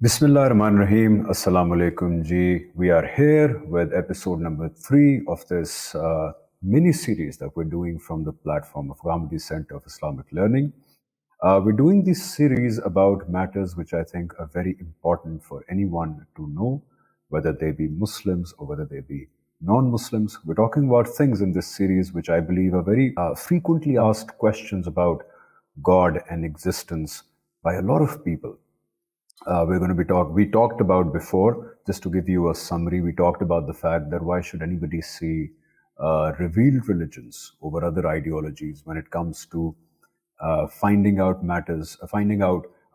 Bismillah ar-Rahman Rahim. Assalamu alaikum ji. We are here with episode number 3 of this mini series that we're doing from the platform of Ghamidi Center of Islamic Learning. We're doing this series about matters which I think are very important for anyone to know, whether they be Muslims or whether they be non-Muslims. We're talking about things in this series which I believe are very frequently asked questions about God and existence by a lot of people. We talked about before, just to give you a summary, we talked about the fact that why should anybody see revealed religions over other ideologies when it comes to finding out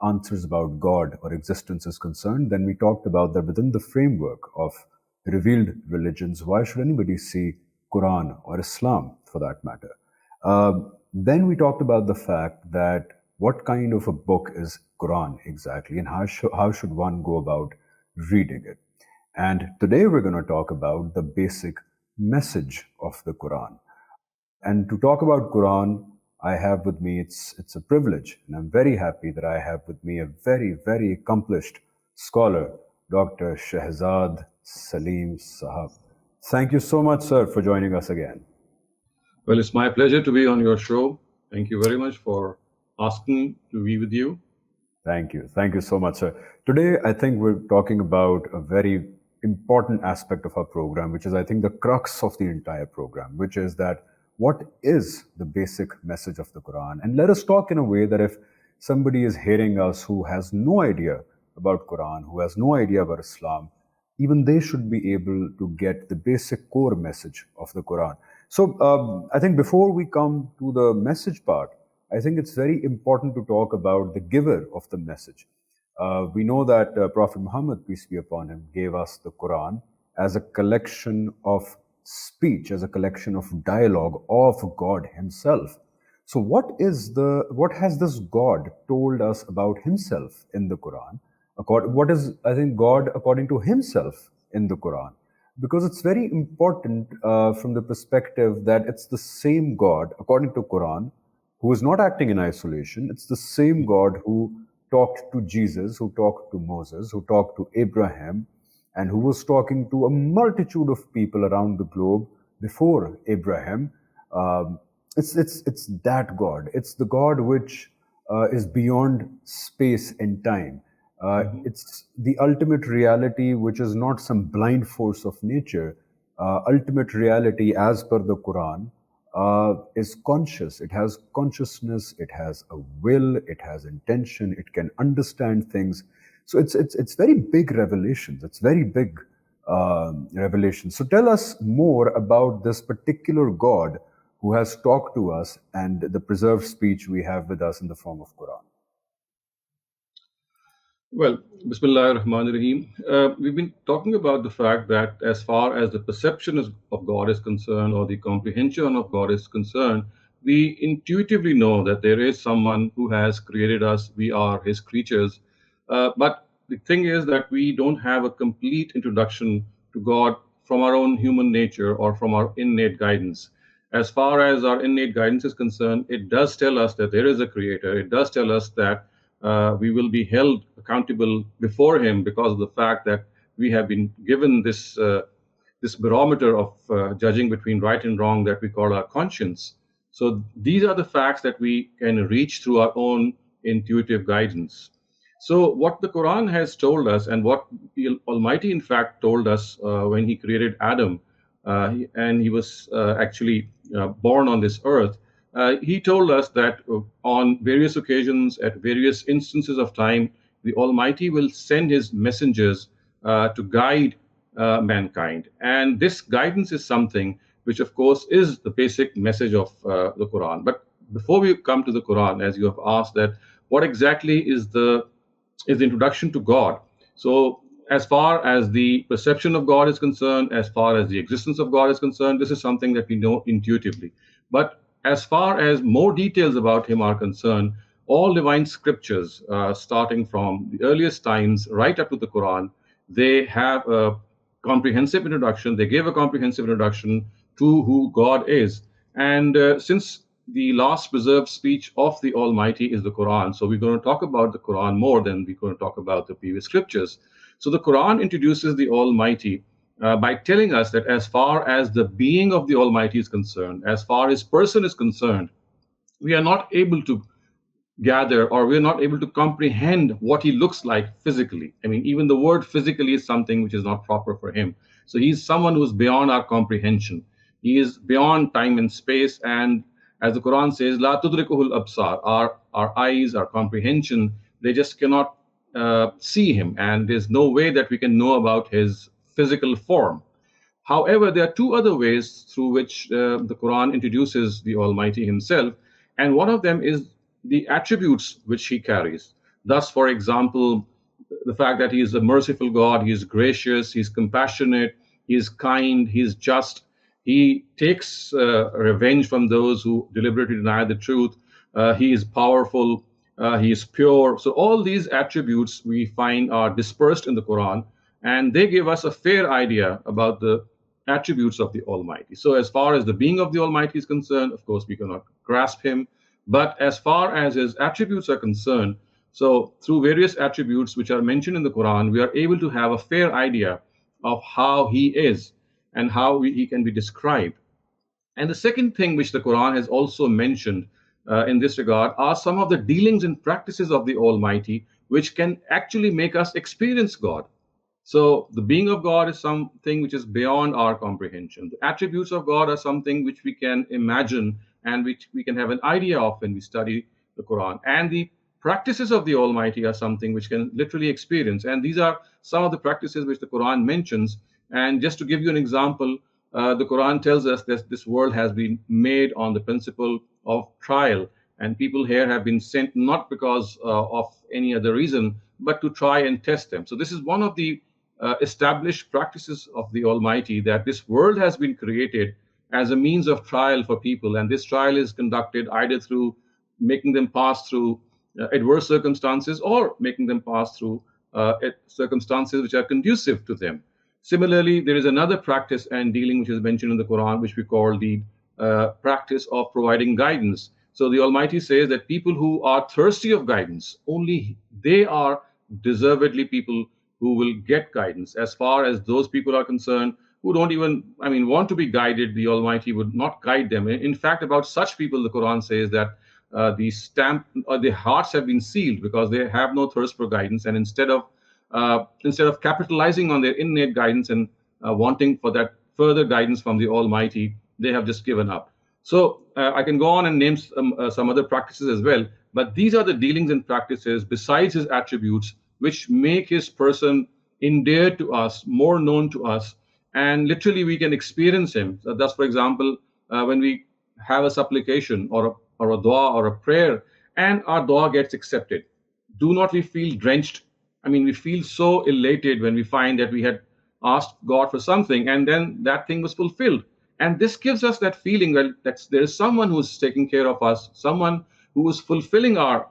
answers about God or existence is concerned. Then we talked about that within the framework of revealed religions, why should anybody see Quran or Islam for that matter? Then we talked about the fact that what kind of a book is Quran exactly, and how should one go about reading it? And today we're going to talk about the basic message of the Quran. And to talk about Quran, I have with me, it's a privilege, and I'm very happy that I have with me a very, very accomplished scholar, Dr. Shehzad Saleem Sahab. Thank you so much, sir, for joining us again. Well, it's my pleasure to be on your show. Thank you very much for asking to be with you. Thank you. Thank you so much, sir. Today, I think we're talking about a very important aspect of our program, which is, I think, the crux of the entire program, which is that what is the basic message of the Quran? And let us talk in a way that if somebody is hearing us who has no idea about Quran, who has no idea about Islam, even they should be able to get the basic core message of the Quran. So I think before we come to the message part, I think it's very important to talk about the giver of the message. We know that Prophet Muhammad, peace be upon him, gave us the Quran as a collection of speech, as a collection of dialogue of God himself. So what has this God told us about himself in the Quran? What is, I think, God according to himself in the Quran? Because it's very important from the perspective that it's the same God, according to Quran, who is not acting in isolation. It's the same God who talked to Jesus, who talked to Moses, who talked to Abraham, and who was talking to a multitude of people around the globe before Abraham. It's that God. It's the God which is beyond space and time. It's the ultimate reality, which is not some blind force of nature. Ultimate reality, as per the Quran, is conscious. It has consciousness. It has a will. It has intention. It can understand things. So it's very big revelations. It's very big revelations. So tell us more about this particular God who has talked to us and the preserved speech we have with us in the form of Quran. Well, Bismillah ar-Rahman Rahim. We've been talking about the fact that as far as the perception of God is concerned, or the comprehension of God is concerned, we intuitively know that there is someone who has created us. We are his creatures. But the thing is that we don't have a complete introduction to God from our own human nature or from our innate guidance. As far as our innate guidance is concerned, it does tell us that there is a creator. It does tell us that we will be held accountable before him because of the fact that we have been given this barometer of judging between right and wrong that we call our conscience. So these are the facts that we can reach through our own intuitive guidance. So what the Quran has told us, and what the Almighty in fact told us when he created Adam, and he was actually born on this earth, he told us that on various occasions, at various instances of time, the Almighty will send his messengers to guide mankind. And this guidance is something which, of course, is the basic message of the Quran. But before we come to the Quran, as you have asked, that what exactly is the introduction to God? So as far as the perception of God is concerned, as far as the existence of God is concerned, this is something that we know intuitively. But as far as more details about him are concerned, all divine scriptures, starting from the earliest times right up to the Quran, they have a comprehensive introduction. They give a comprehensive introduction to who God is. And since the last preserved speech of the Almighty is the Quran. So we're going to talk about the Quran more than we're going to talk about the previous scriptures. So the Quran introduces the Almighty by telling us that as far as the being of the Almighty is concerned, as far as person is concerned, we are not able to gather, or we're not able to comprehend what he looks like physically. I mean, even the word physically is something which is not proper for him. So he's someone who's beyond our comprehension. He is beyond time and space. And as the Quran says, La tudrikuhul absar, our eyes, our comprehension, they just cannot see him. And there's no way that we can know about his physical form. However, there are two other ways through which the Quran introduces the Almighty Himself, and one of them is the attributes which He carries. Thus, for example, the fact that He is a merciful God, He is gracious, He is compassionate, He is kind, He is just, He takes revenge from those who deliberately deny the truth, He is powerful, He is pure. So, all these attributes we find are dispersed in the Quran, and they give us a fair idea about the attributes of the Almighty. So, as far as the being of the Almighty is concerned, of course, we cannot grasp Him. But as far as His attributes are concerned, so through various attributes which are mentioned in the Quran, we are able to have a fair idea of how He is and how He can be described. And the second thing which the Quran has also mentioned in this regard are some of the dealings and practices of the Almighty, which can actually make us experience God. So the being of God is something which is beyond our comprehension. The attributes of God are something which we can imagine and which we can have an idea of when we study the Quran. And the practices of the Almighty are something which can literally experience. And these are some of the practices which the Quran mentions. And just to give you an example, the Quran tells us that this world has been made on the principle of trial, and people here have been sent not because of any other reason, but to try and test them. So this is one of the established practices of the Almighty, that this world has been created as a means of trial for people, and this trial is conducted either through making them pass through adverse circumstances, or making them pass through circumstances which are conducive to them. Similarly, there is another practice and dealing which is mentioned in the Quran, which we call the practice of providing guidance. So the Almighty says that people who are thirsty of guidance, only they are deservedly people who will get guidance. As far as those people are concerned who don't even, want to be guided, the Almighty would not guide them. In fact, about such people, the Quran says that the hearts have been sealed because they have no thirst for guidance, and instead of capitalizing on their innate guidance and wanting for that further guidance from the Almighty, they have just given up. So I can go on and name some other practices as well, but these are the dealings and practices besides His attributes which make His person endeared to us, more known to us, and literally we can experience Him. So thus, for example, when we have a supplication or a dua or a prayer, and our dua gets accepted, do not we feel drenched? We feel so elated when we find that we had asked God for something and then that thing was fulfilled. And this gives us that feeling that there is someone who's taking care of us, someone who is fulfilling our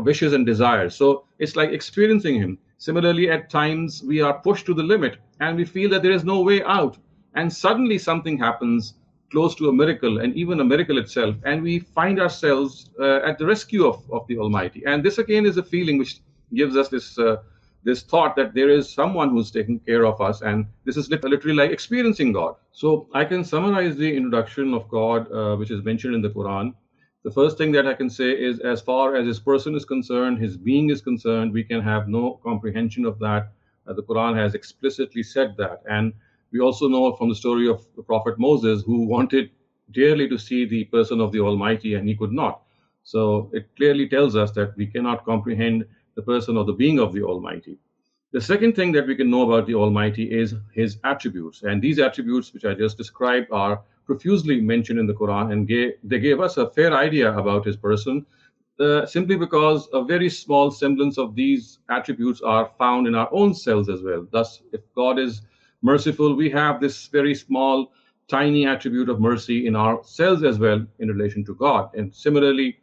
wishes and desires. So it's like experiencing Him. Similarly, at times we are pushed to the limit and we feel that there is no way out. And suddenly something happens close to a miracle, and even a miracle itself, and we find ourselves at the rescue of the Almighty. And this again is a feeling which gives us this thought that there is someone who's taking care of us, and this is literally like experiencing God. So I can summarize the introduction of God, which is mentioned in the Quran. The first thing that I can say is, as far as His person is concerned, His being is concerned, we can have no comprehension of that. The Quran has explicitly said that. And we also know from the story of the Prophet Moses, who wanted dearly to see the person of the Almighty and he could not. So it clearly tells us that we cannot comprehend the person or the being of the Almighty. The second thing that we can know about the Almighty is His attributes. And these attributes, which I just described, are profusely mentioned in the Quran, and they gave us a fair idea about His person, simply because a very small semblance of these attributes are found in our own selves as well. Thus, if God is merciful, we have this very small, tiny attribute of mercy in ourselves as well in relation to God. And similarly,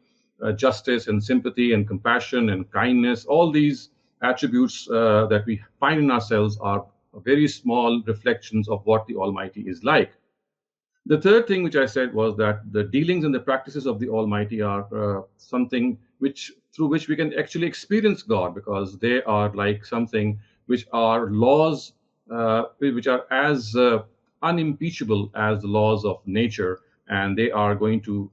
justice and sympathy and compassion and kindness, all these attributes that we find in ourselves are very small reflections of what the Almighty is like. The third thing which I said was that the dealings and the practices of the Almighty are something which through which we can actually experience God, because they are like something which are laws which are as unimpeachable as the laws of nature, and they are going to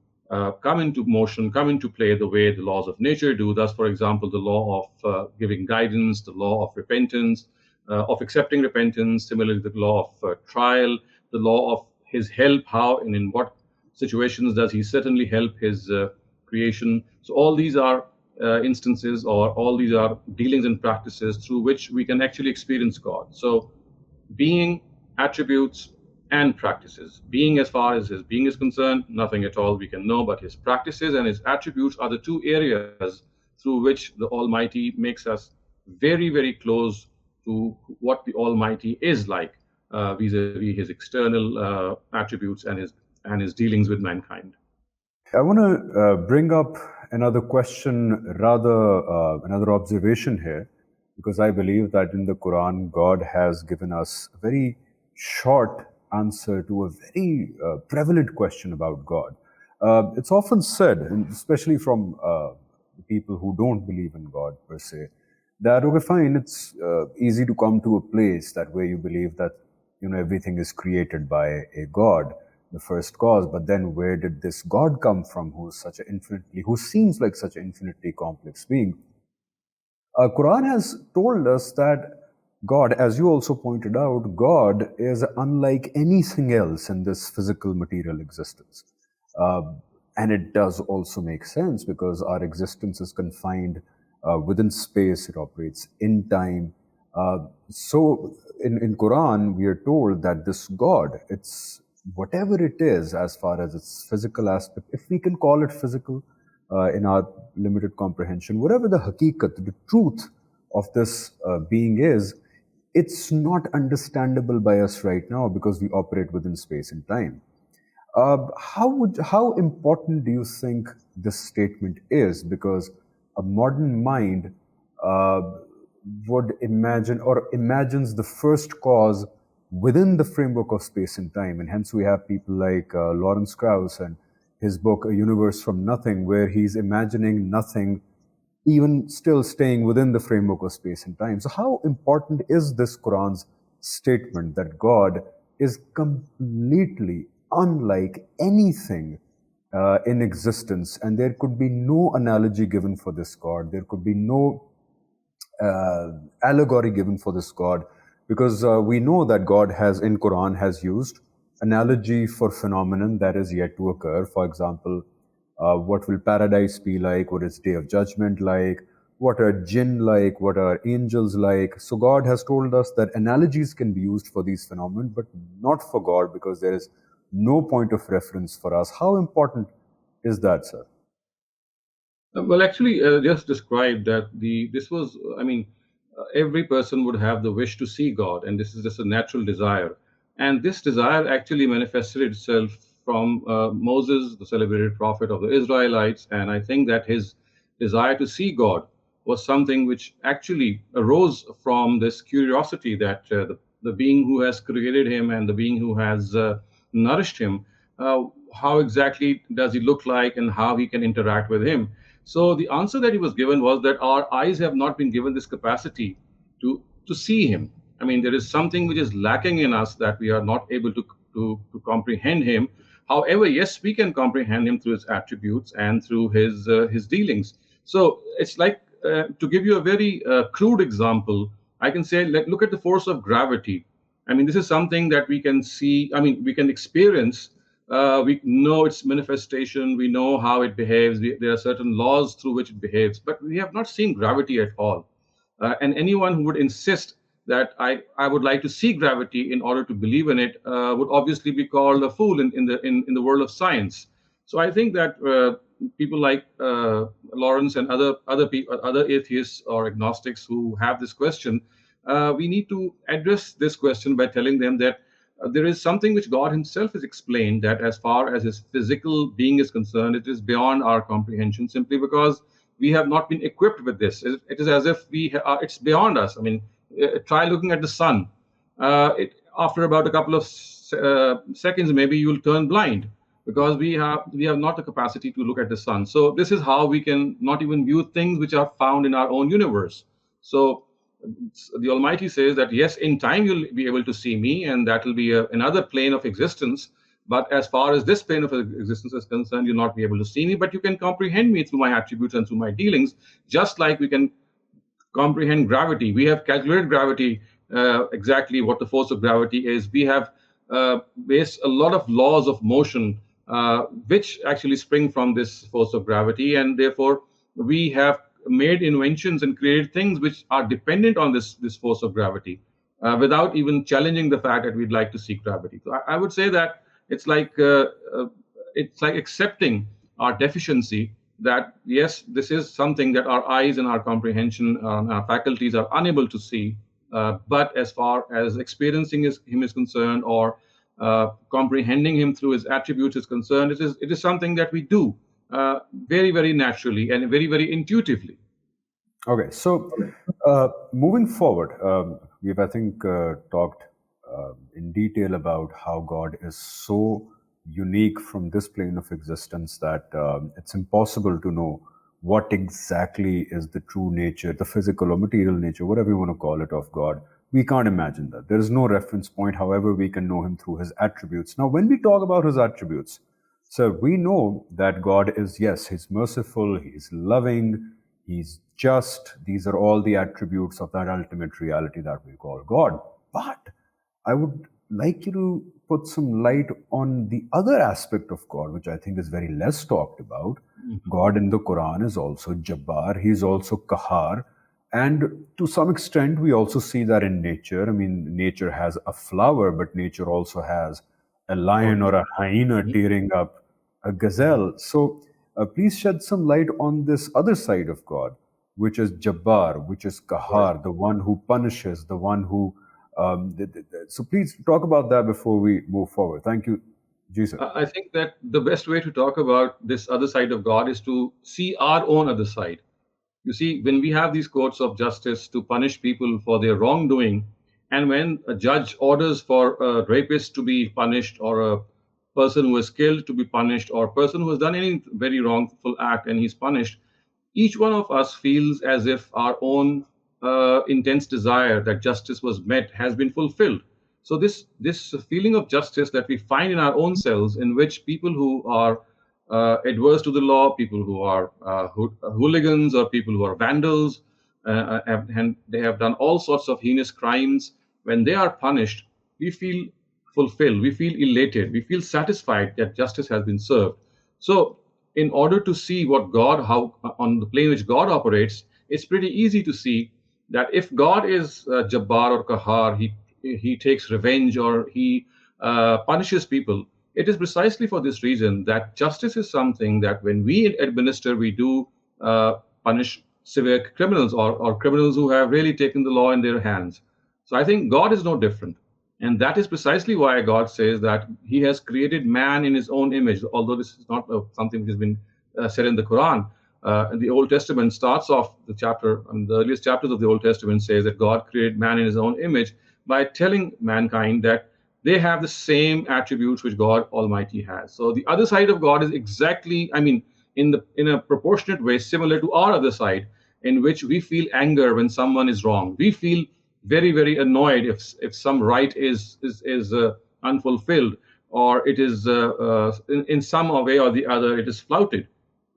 come into motion, come into play the way the laws of nature do. Thus, for example, the law of giving guidance, the law of repentance, of accepting repentance, similarly, the law of trial, the law of his help, how and in what situations does he certainly help his creation. So, all these are instances, or all these are dealings and practices through which we can actually experience God. So, being, attributes, and practices. Being, as far as his being is concerned, nothing at all we can know, but his practices and his attributes are the two areas through which the Almighty makes us very, very close to what the Almighty is like vis-a-vis his external attributes and his dealings with mankind. I want to bring up another question, rather another observation here, because I believe that in the Quran, God has given us a very short answer to a very prevalent question about God. It's often said, and especially from people who don't believe in God per se, that okay, fine, it's easy to come to a place that where you believe that everything is created by a God, the first cause, but then where did this God come from, who seems like such an infinitely complex being? Quran has told us that God, as you also pointed out, God is unlike anything else in this physical material existence. And it does also make sense, because our existence is confined within space, it operates in time. So in Quran, we are told that this God, it's whatever it is as far as its physical aspect, if we can call it physical in our limited comprehension, whatever the haqiqat, the truth of this being is, it's not understandable by us right now because we operate within space and time. How important do you think this statement is? Because a modern mind would imagine or imagines the first cause within the framework of space and time, and hence we have people like Lawrence Krauss and his book A Universe from Nothing, where he's imagining nothing, even still staying within the framework of space and time. So how important is this Quran's statement that God is completely unlike anything in existence, and there could be no analogy given for this God, there could be no allegory given for this God, because we know that God has in Quran has used analogy for phenomenon that is yet to occur. For example, what will paradise be like? What is day of judgment like? What are jinn like? What are angels like? So God has told us that analogies can be used for these phenomena, but not for God, because there is no point of reference for us. How important is that, sir? Well, actually, just described that this was, I mean, every person would have the wish to see God, and this is just a natural desire. And this desire actually manifested itself from Moses, the celebrated prophet of the Israelites. And I think that his desire to see God was something which actually arose from this curiosity that the being who has created him and the being who has nourished him, how exactly does he look like and how he can interact with him. So the answer that he was given was that our eyes have not been given this capacity to see him. I mean, there is something which is lacking in us that we are not able to comprehend him. However, yes, we can comprehend him through his attributes and through his dealings. So it's like to give you a very crude example, I can say, look at the force of gravity. I mean, this is something that we can see. I mean, we can experience. We know its manifestation. We know how it behaves. There are certain laws through which it behaves, but we have not seen gravity at all. And anyone who would insist that I would like to see gravity in order to believe in it would obviously be called a fool in the world of science. So I think that people like Lawrence and other atheists or agnostics who have this question, we need to address this question by telling them that there is something which God Himself has explained, that as far as His physical being is concerned, it is beyond our comprehension, simply because we have not been equipped with this. It is as if it's beyond us. I mean, try looking at the sun. After about a couple of seconds, maybe you'll turn blind because we have not the capacity to look at the sun. So this is how we can not even view things which are found in our own universe. So the Almighty says that yes, in time you'll be able to see me, and that will be another plane of existence. But as far as this plane of existence is concerned, you'll not be able to see me, but you can comprehend me through my attributes and through my dealings, just like we can comprehend gravity. We have calculated gravity, exactly what the force of gravity is. We have based a lot of laws of motion, which actually spring from this force of gravity, and therefore we have made inventions and created things which are dependent on this force of gravity, without even challenging the fact that we'd like to seek gravity. So I would say that it's like uh, it's like accepting our deficiency, that yes, this is something that our eyes and our comprehension, our faculties are unable to see. But as far as experiencing him is concerned, or comprehending him through his attributes is concerned, it is something that we do very, very naturally and very, very intuitively. Okay, so moving forward, we've, I think, talked in detail about how God is so unique from this plane of existence that it's impossible to know what exactly is the true nature, the physical or material nature, whatever you want to call it, of God. We can't imagine that. There is no reference point. However, we can know him through his attributes. Now, when we talk about his attributes, so we know that God is, yes, he's merciful, he's loving, he's just. These are all the attributes of that ultimate reality that we call God. But I would like you to put some light on the other aspect of God, which I think is very less talked about. God in the Quran is also Jabbar, he's also Kahar. And to some extent, we also see that in nature. I mean, nature has a flower, but nature also has a lion or a hyena tearing up a gazelle. So please shed some light on this other side of God, which is Jabbar, which is Kahar, the one who punishes, the one who. So please talk about that before we move forward. Thank you, Jesus. I think that the best way to talk about this other side of God is to see our own other side. You see, when we have these courts of justice to punish people for their wrongdoing, and when a judge orders for a rapist to be punished, or a person who is killed to be punished, or a person who has done any very wrongful act and he's punished, each one of us feels as if our own intense desire that justice was met has been fulfilled. So this feeling of justice that we find in our own selves, in which people who are adverse to the law, people who are hooligans, or people who are vandals, and they have done all sorts of heinous crimes, when they are punished, we feel fulfilled, we feel elated, we feel satisfied that justice has been served. So, in order to see what God, how on the plane which God operates, it's pretty easy to see that if God is Jabbar or Kahar, he takes revenge, or he punishes people. It is precisely for this reason that justice is something that when we administer, we do punish severe criminals, or criminals who have really taken the law in their hands. So I think God is no different. And that is precisely why God says that he has created man in his own image, although this is not something which has been said in the Quran. And the Old Testament starts off the chapter, and the earliest chapters of the Old Testament says that God created man in his own image by telling mankind that they have the same attributes which God Almighty has. So the other side of God is exactly, I mean, in a proportionate way, similar to our other side, in which we feel anger when someone is wrong. We feel very, very annoyed if some right is unfulfilled, or it is in some way or the other it is flouted.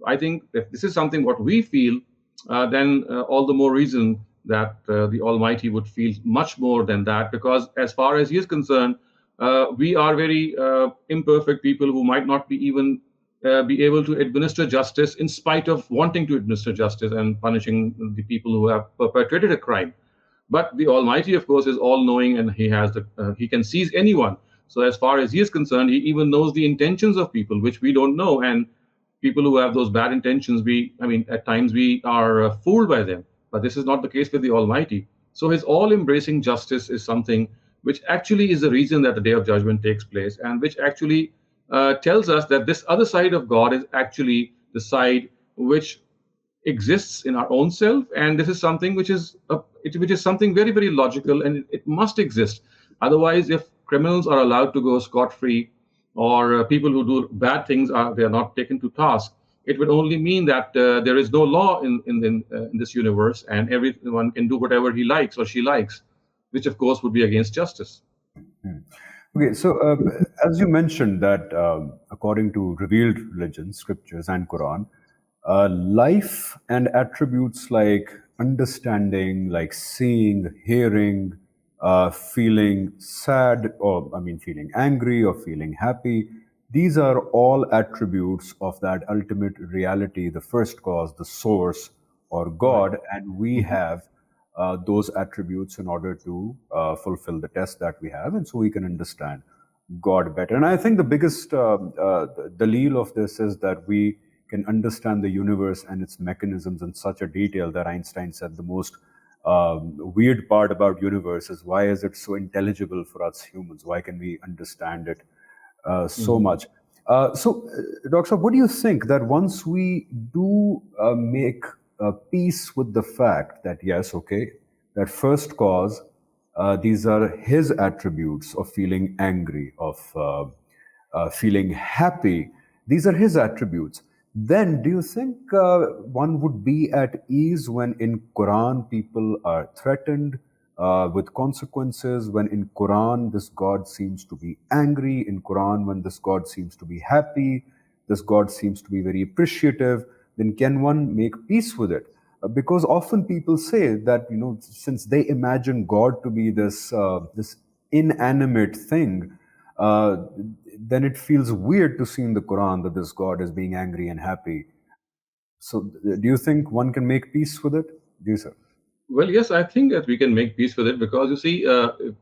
I think if this is something what we feel, then all the more reason that the Almighty would feel much more than that, because as far as He is concerned, we are very imperfect people who might not be even be able to administer justice, in spite of wanting to administer justice and punishing the people who have perpetrated a crime. But the Almighty, of course, is all-knowing, and He can seize anyone. So as far as He is concerned, He even knows the intentions of people, which we don't know. And people who have those bad intentions, I mean, at times we are fooled by them. But this is not the case with the Almighty. So His all-embracing justice is something which actually is the reason that the Day of Judgment takes place, and which actually tells us that this other side of God is actually the side which exists in our own self, and this is something which is something very, very logical, and it must exist. Otherwise, if criminals are allowed to go scot-free, or people who do bad things are they are not taken to task, it would only mean that there is no law in this universe, and everyone can do whatever he likes or she likes, which of course would be against justice. Hmm. Okay, so as you mentioned that according to revealed religions, scriptures, and Quran, life and attributes like understanding, like seeing, hearing, feeling sad, or I mean, feeling angry or feeling happy, these are all attributes of that ultimate reality, the first cause, the source, or Right. God, and we have those attributes in order to fulfill the test that we have, and so we can understand God better. And I think the biggest dalil of this is that we can understand the universe and its mechanisms in such a detail that Einstein said the most weird part about universe is why is it so intelligible for us humans? Why can we understand it so Mhm. much? Dr. Saab, what do you think that once we do make peace with the fact that, yes, okay, that first cause, these are his attributes of feeling angry, of feeling happy, these are his attributes. Then do you think one would be at ease when in Quran people are threatened with consequences, when in Quran this God seems to be angry, in Quran when this God seems to be happy, this God seems to be very appreciative, then can one make peace with it? Because often people say that, you know, since they imagine God to be this inanimate thing, uh, then it feels weird to see in the Quran that this God is being angry and happy. So, do you think one can make peace with it? Do you, sir? Well, yes, I think that we can make peace with it because you see,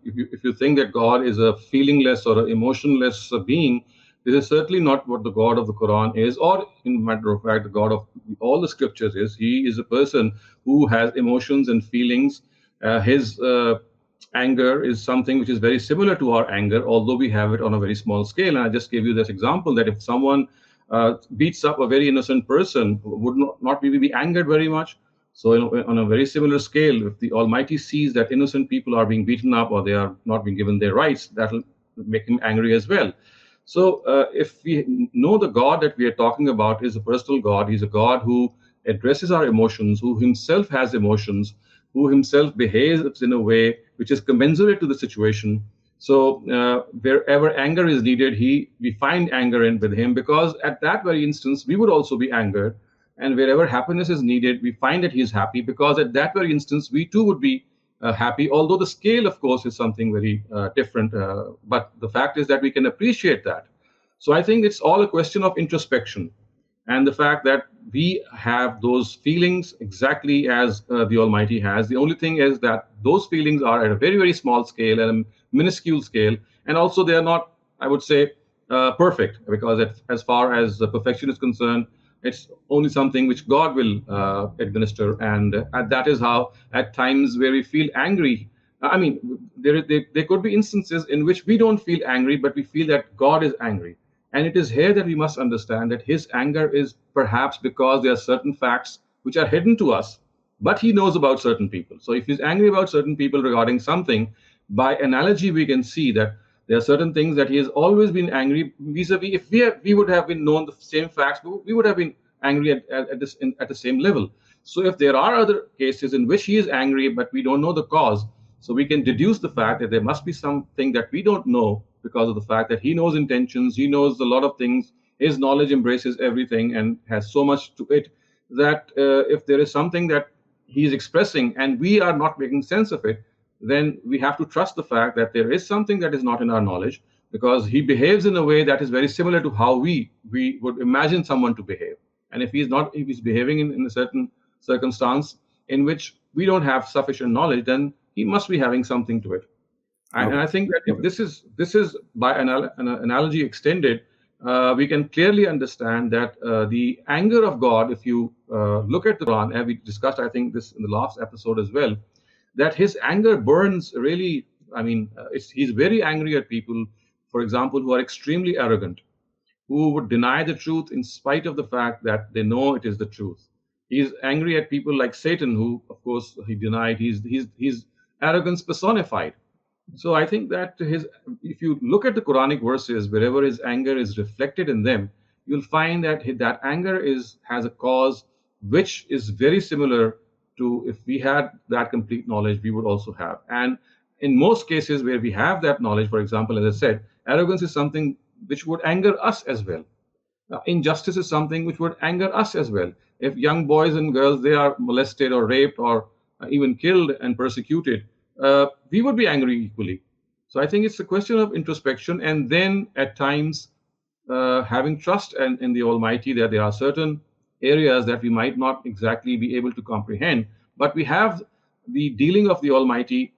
if you think that God is a feelingless or an emotionless being, this is certainly not what the God of the Quran is, or in matter of fact, the God of all the scriptures is. He is a person who has emotions and feelings. His anger is something which is very similar to our anger, although we have it on a very small scale. And I just gave you this example that if someone beats up a very innocent person, would not we be angered very much? So, on a very similar scale, if the Almighty sees that innocent people are being beaten up or they are not being given their rights, that will make him angry as well. So, if we know the God that we are talking about is a personal God, He's a God who addresses our emotions, who Himself has emotions, who Himself behaves in a way which is commensurate to the situation. So, wherever anger is needed, we find anger in with Him, because at that very instance we would also be angered, and wherever happiness is needed, we find that he is happy, because at that very instance, we too would be happy. Although the scale, of course, is something very different. But the fact is that we can appreciate that. So I think it's all a question of introspection, and the fact that we have those feelings exactly as the Almighty has. The only thing is that those feelings are at a very, very small scale, at a minuscule scale, and also they are not, I would say, perfect, because as far as the perfection is concerned, it's only something which God will administer, and that is how, at times where we feel angry. I mean, there could be instances in which we don't feel angry, but we feel that God is angry. And it is here that we must understand that his anger is perhaps because there are certain facts which are hidden to us, but he knows about certain people. So if he's angry about certain people regarding something, by analogy, we can see that there are certain things that he has always been angry vis-a-vis. If we would have been known the same facts, we would have been angry at the same level. So if there are other cases in which he is angry, but we don't know the cause, so we can deduce the fact that there must be something that we don't know, because of the fact that he knows intentions, he knows a lot of things. His knowledge embraces everything and has so much to it that if there is something that he is expressing and we are not making sense of it, then we have to trust the fact that there is something that is not in our knowledge, because he behaves in a way that is very similar to how we would imagine someone to behave. And if he's behaving in a certain circumstance in which we don't have sufficient knowledge, then he must be having something to it. And Okay. I think that if Okay. this is by an analogy extended, we can clearly understand that the anger of God, if you look at the Quran, and we discussed, I think, this in the last episode as well, that his anger burns really. I mean, he's very angry at people, for example, who are extremely arrogant, who would deny the truth in spite of the fact that they know it is the truth. He's angry at people like Satan, who, of course, he denied. He's arrogance personified. So I think that if you look at the Quranic verses, wherever his anger is reflected in them, you'll find that that anger has a cause which is very similar to if we had that complete knowledge, we would also have. And in most cases where we have that knowledge, for example, as I said, arrogance is something which would anger us as well. Injustice is something which would anger us as well. If young boys and girls they are molested or raped or even killed and persecuted, we would be angry equally. So I think it's a question of introspection, and then at times having trust in the Almighty that there are certain areas that we might not exactly be able to comprehend, but we have the dealing of the Almighty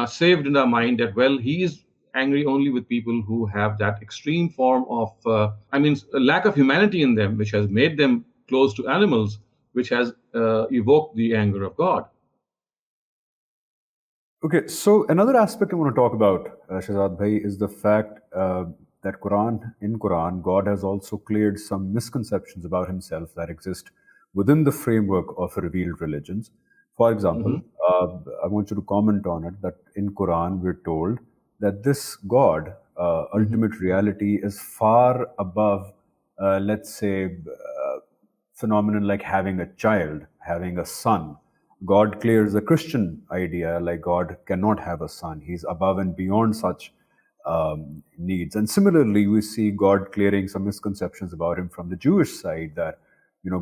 saved in our mind that, well, He is angry only with people who have that extreme form of, a lack of humanity in them, which has made them close to animals, which has evoked the anger of God. Okay, so another aspect I want to talk about, Shehzad Bhai, is the fact that Quran, God has also cleared some misconceptions about Himself that exist within the framework of revealed religions. For example, Mhm. I want you to comment on it that in Quran we're told that this God, Mhm. ultimate reality, is far above, let's say, phenomenon like having a child, having a son. God clears the Christian idea like God cannot have a son. He's above and beyond such needs. And similarly, we see God clearing some misconceptions about him from the Jewish side that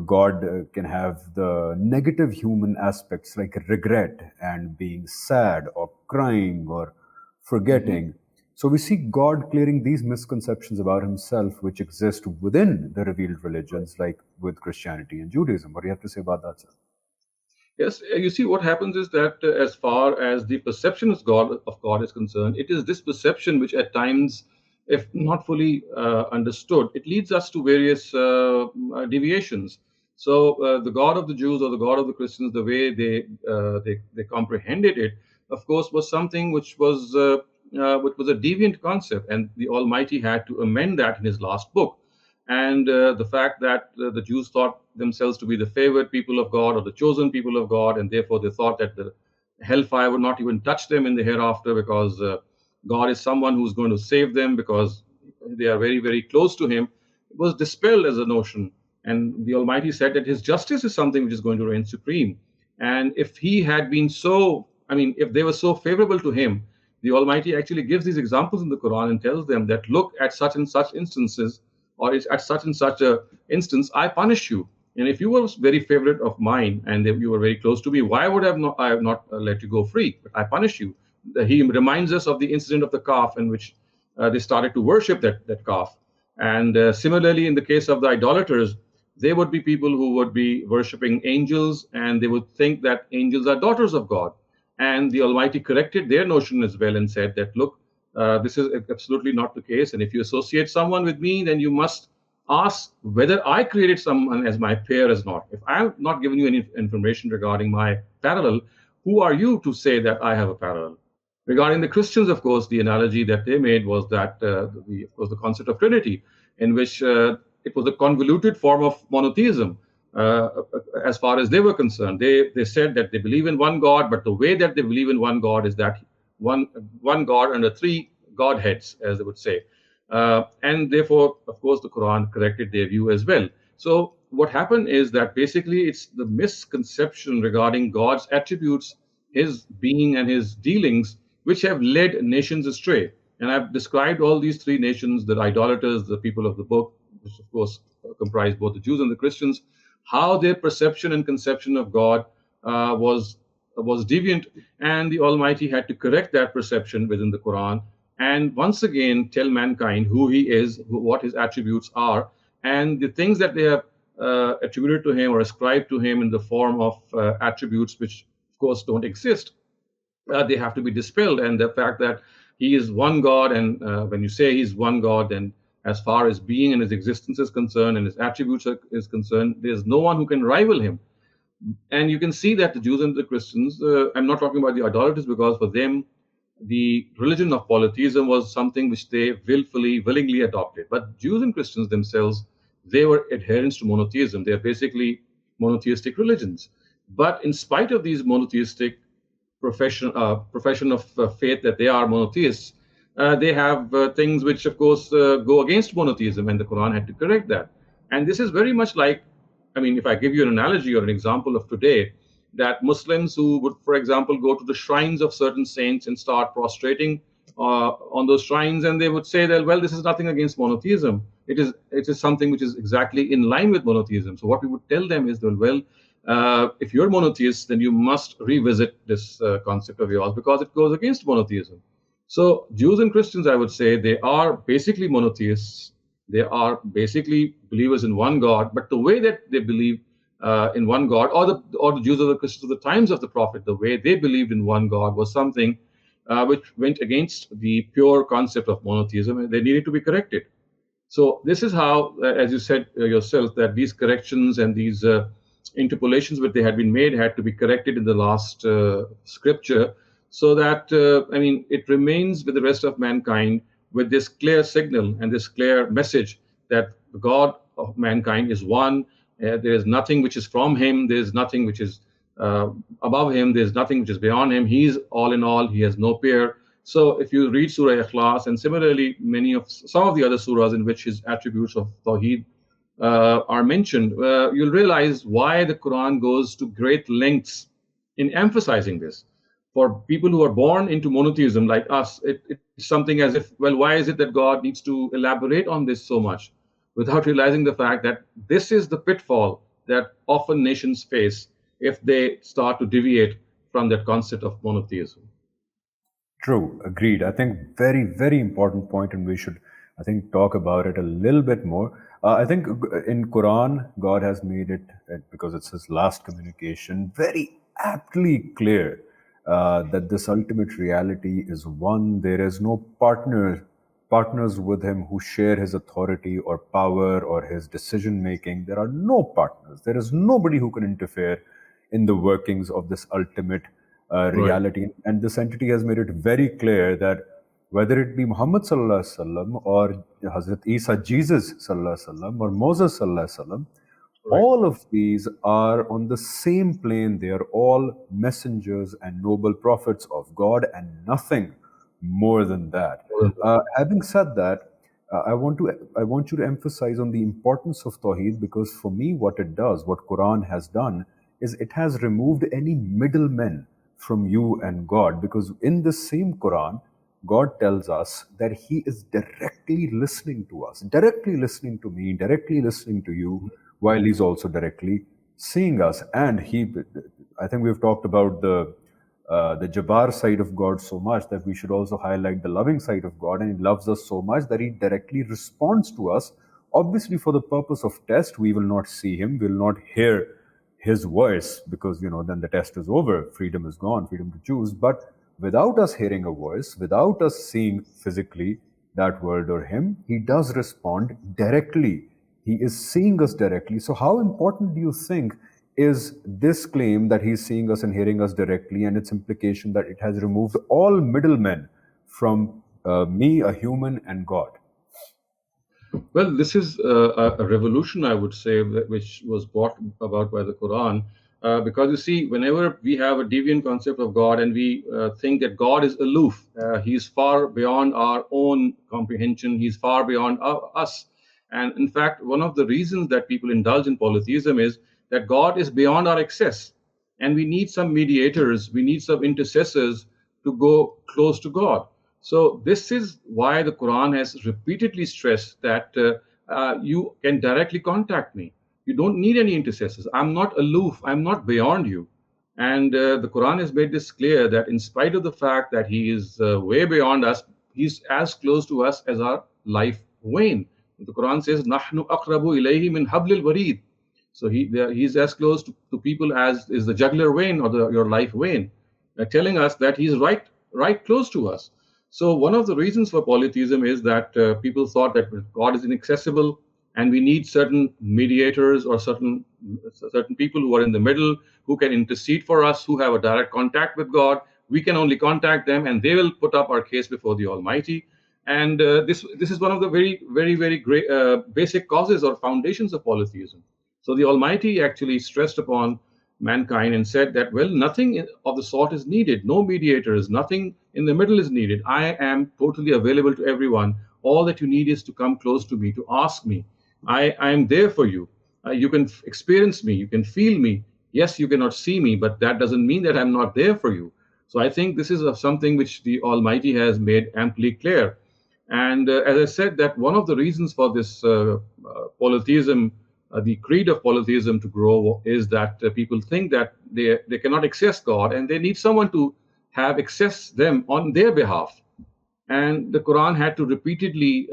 God can have the negative human aspects like regret and being sad or crying or Mhm. forgetting. So we see God clearing these misconceptions about himself which exist within the revealed religions, like with Christianity and Judaism. What do you have to say about that, sir? Yes, you see, what happens is that as far as the perception of God is concerned, it is this perception which, at times, if not fully understood, it leads us to various deviations. So, the God of the Jews or the God of the Christians, the way they comprehended it, of course, was something which was a deviant concept, and the Almighty had to amend that in His last book. And the fact that the Jews thought themselves to be the favored people of God or the chosen people of God, and therefore they thought that the hellfire would not even touch them in the hereafter because God is someone who's going to save them because they are very, very close to Him, it was dispelled as a notion. And the Almighty said that His justice is something which is going to reign supreme. And if He had been so, if they were so favorable to Him, the Almighty actually gives these examples in the Quran and tells them that look at such and such instances, or it's at such and such a instance, I punish you. And if you were very favorite of mine and if you were very close to me, why would I have not let you go free? But I punish you. He reminds us of the incident of the calf in which they started to worship that calf. And similarly, in the case of the idolaters, they would be people who would be worshiping angels and they would think that angels are daughters of God. And the Almighty corrected their notion as well and said that, look, this is absolutely not the case. And if you associate someone with me, then you must ask whether I created someone as my pair or not. If I have not given you any information regarding my parallel, who are you to say that I have a parallel? Regarding the Christians, of course, the analogy that they made was that of course, the concept of Trinity, in which it was a convoluted form of monotheism. As far as they were concerned, they said that they believe in one God, but the way that they believe in one God is that one one God under three Godheads, as they would say. And therefore, of course, the Quran corrected their view as well. So what happened is that basically it's the misconception regarding God's attributes, His being and His dealings, which have led nations astray. And I've described all these three nations, the idolaters, the people of the book, which of course comprise both the Jews and the Christians, how their perception and conception of God was deviant, and the Almighty had to correct that perception within the Quran, and once again tell mankind who He is, what His attributes are, and the things that they have attributed to Him or ascribed to Him in the form of attributes which, of course, don't exist. They have to be dispelled, and the fact that He is one God, and when you say He's one God, then as far as being and His existence is concerned and His attributes is concerned, there's no one who can rival Him. And you can see that the Jews and the Christians, I'm not talking about the idolaters because for them, the religion of polytheism was something which they willingly adopted. But Jews and Christians themselves, they were adherents to monotheism. They are basically monotheistic religions. But in spite of these monotheistic profession of faith that they are monotheists, they have things which, of course, go against monotheism, and the Quran had to correct that. And this is very much like, I mean, if I give you an analogy or an example of today, that Muslims who would, for example, go to the shrines of certain saints and start prostrating on those shrines, and they would say that, well, this is nothing against monotheism. It is something which is exactly in line with monotheism. So what we would tell them is that, well, if you're monotheist, then you must revisit this concept of yours because it goes against monotheism. So Jews and Christians, I would say, they are basically monotheists. They are basically believers in one God, but the way that they believe in one God, or the Jews or the Christians of the times of the Prophet, the way they believed in one God was something which went against the pure concept of monotheism, and they needed to be corrected. So this is how, as you said yourself, that these corrections and these interpolations which they had been made had to be corrected in the last scripture, so that I mean, it remains with the rest of mankind with this clear signal and this clear message that the God of mankind is one. There is nothing which is from Him. There is nothing which is above Him. There is nothing which is beyond Him. He is all in all. He has no peer. So if you read Surah Ikhlas, and similarly some of the other surahs in which His attributes of Tawheed are mentioned, you'll realize why the Quran goes to great lengths in emphasizing this. For people who are born into monotheism like us, it's something as if, well, why is it that God needs to elaborate on this so much, without realizing the fact that this is the pitfall that often nations face if they start to deviate from that concept of monotheism. True, agreed. I think very, very important point, and we should, I think, talk about it a little bit more. I think in Quran, God has made it, because it's His last communication, very aptly clear that this ultimate reality is one. There is no partners with Him who share His authority or power or His decision making. There are no partners. There is nobody who can interfere in the workings of this ultimate Right. reality. And this entity has made it very clear that whether it be Muhammad sallallahu alaihi wasallam or Hazrat Isa, Jesus sallallahu alaihi wasallam, or Moses sallallahu alaihi wasallam, Right. all of these are on the same plane. They are all messengers and noble prophets of God, and nothing more than that. Having said that, I want you to emphasize on the importance of Tawheed, because for me, what it does, what Quran has done, is it has removed any middlemen from you and God. Because in the same Quran, God tells us that He is directly listening to us, directly listening to me, directly listening to you, while He's also directly seeing us. And I think we've talked about the Jabbar side of God so much that we should also highlight the loving side of God. And He loves us so much that He directly responds to us. Obviously, for the purpose of test, we will not see Him, we will not hear His voice, because then the test is over, freedom is gone, freedom to choose. But without us hearing a voice, without us seeing physically that world or Him, He does respond directly. He is seeing us directly. So how important do you think is this claim that He's seeing us and hearing us directly, and its implication that it has removed all middlemen from me, a human, and God? Well, this is a revolution, I would say, which was brought about by the Quran. Because you see, whenever we have a deviant concept of God and we think that God is aloof, He's far beyond our own comprehension, He's far beyond us. And in fact, one of the reasons that people indulge in polytheism is that God is beyond our access. And we need some mediators, we need some intercessors to go close to God. So this is why the Quran has repeatedly stressed that you can directly contact me. You don't need any intercessors. I'm not aloof. I'm not beyond you. And the Quran has made this clear that in spite of the fact that He is way beyond us, He's as close to us as our life vein. The Quran says, "Nahnu aqrabu ilayhi min hablil warid." So He's as close to people as is the jugular vein or your life vein, telling us that He's right close to us. So one of the reasons for polytheism is that people thought that God is inaccessible, and we need certain mediators or certain people who are in the middle, who can intercede for us, who have a direct contact with God. We can only contact them, and they will put up our case before the Almighty. And this is one of the very, very, very great basic causes or foundations of polytheism. So the Almighty actually stressed upon mankind and said that, well, nothing of the sort is needed. No mediators, nothing in the middle is needed. I am totally available to everyone. All that you need is to come close to me, to ask me. I am there for you. You can experience me, you can feel me. Yes, you cannot see me, but that doesn't mean that I'm not there for you. So I think this is something which the Almighty has made amply clear. And as I said, that one of the reasons for this polytheism, the creed of polytheism to grow is that people think that they cannot access God and they need someone to have access them on their behalf. And the Quran had to repeatedly,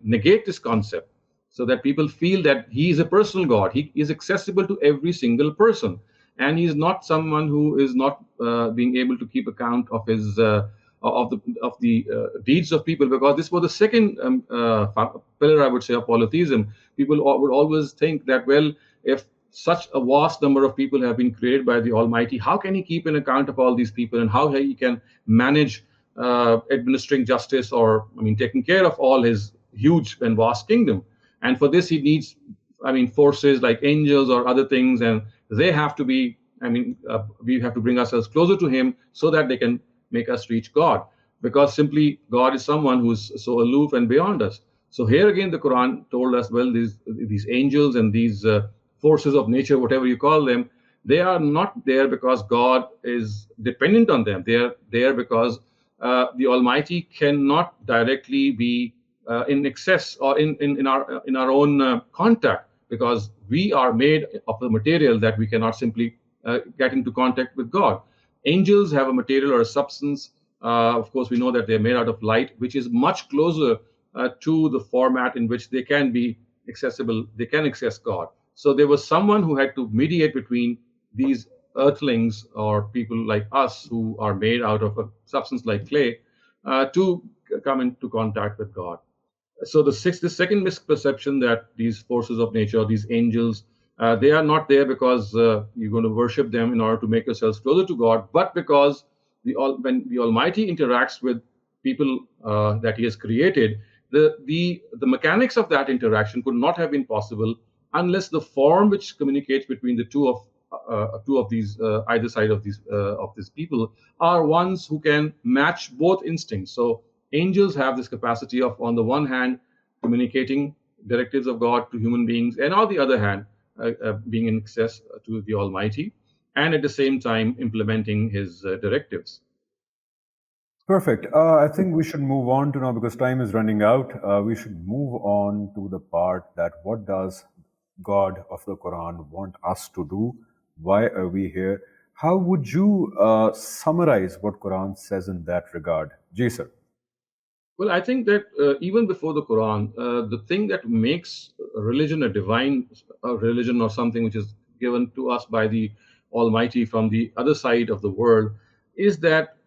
negate this concept so that people feel that he is a personal God. He is accessible to every single person, and he is not someone who is not being able to keep account of his deeds of people. Because this was the second pillar, I would say, of polytheism. People would always think that, well, if such a vast number of people have been created by the Almighty, how can he keep an account of all these people, and how he can manage administering justice, or taking care of all his huge and vast kingdom? And for this, he needs, forces like angels or other things, and they have to be. We have to bring ourselves closer to him so that they can make us reach God, because simply God is someone who's so aloof and beyond us. So here again, the Quran told us, well, these angels and these forces of nature, whatever you call them, they are not there because God is dependent on them. They are there because the Almighty cannot directly be in excess or in our own contact, because we are made of the material that we cannot simply get into contact with God. Angels have a material or a substance. Of course, we know that they're made out of light, which is much closer to the format in which they can be accessible. They can access God. So there was someone who had to mediate between these earthlings, or people like us who are made out of a substance like clay, to come into contact with God. So the second misperception, that these forces of nature, these angels, they are not there because you're going to worship them in order to make yourselves closer to God, but because when the Almighty interacts with people that He has created, the mechanics of that interaction could not have been possible unless the form which communicates between the two of these either side of these people are ones who can match both instincts. So angels have this capacity of, on the one hand, communicating directives of God to human beings, and on the other hand, being in access to the Almighty, and at the same time implementing His directives. Perfect. I think we should move on to now, because time is running out. We should move on to the part that what does God of the Quran want us to do? Why are we here? How would you summarize what Quran says in that regard? Ji, sir. Well, I think that even before the Quran, the thing that makes religion a divine religion, or something which is given to us by the Almighty from the other side of the world, is that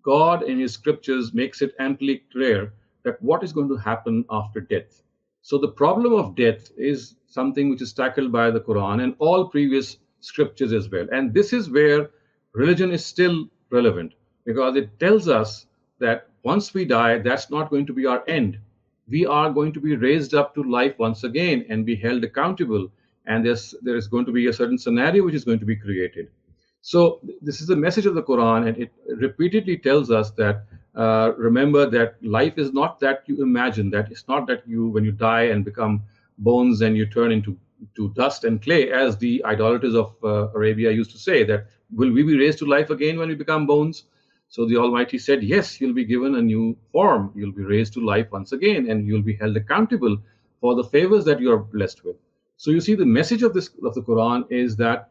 God in His scriptures makes it amply clear that what is going to happen after death. So the problem of death is something which is tackled by the Quran and all previous scriptures as well. And this is where religion is still relevant, because it tells us that once we die, that's not going to be our end. We are going to be raised up to life once again and be held accountable. And there is going to be a certain scenario which is going to be created. So this is the message of the Quran, and it repeatedly tells us that remember that life is not that you imagine. That it's not that when you die and become bones and you turn into dust and clay, as the idolaters of Arabia used to say, that will we be raised to life again when we become bones? So the Almighty said, yes, you'll be given a new form. You'll be raised to life once again, and you'll be held accountable for the favors that you are blessed with. So you see, the message of the Quran is that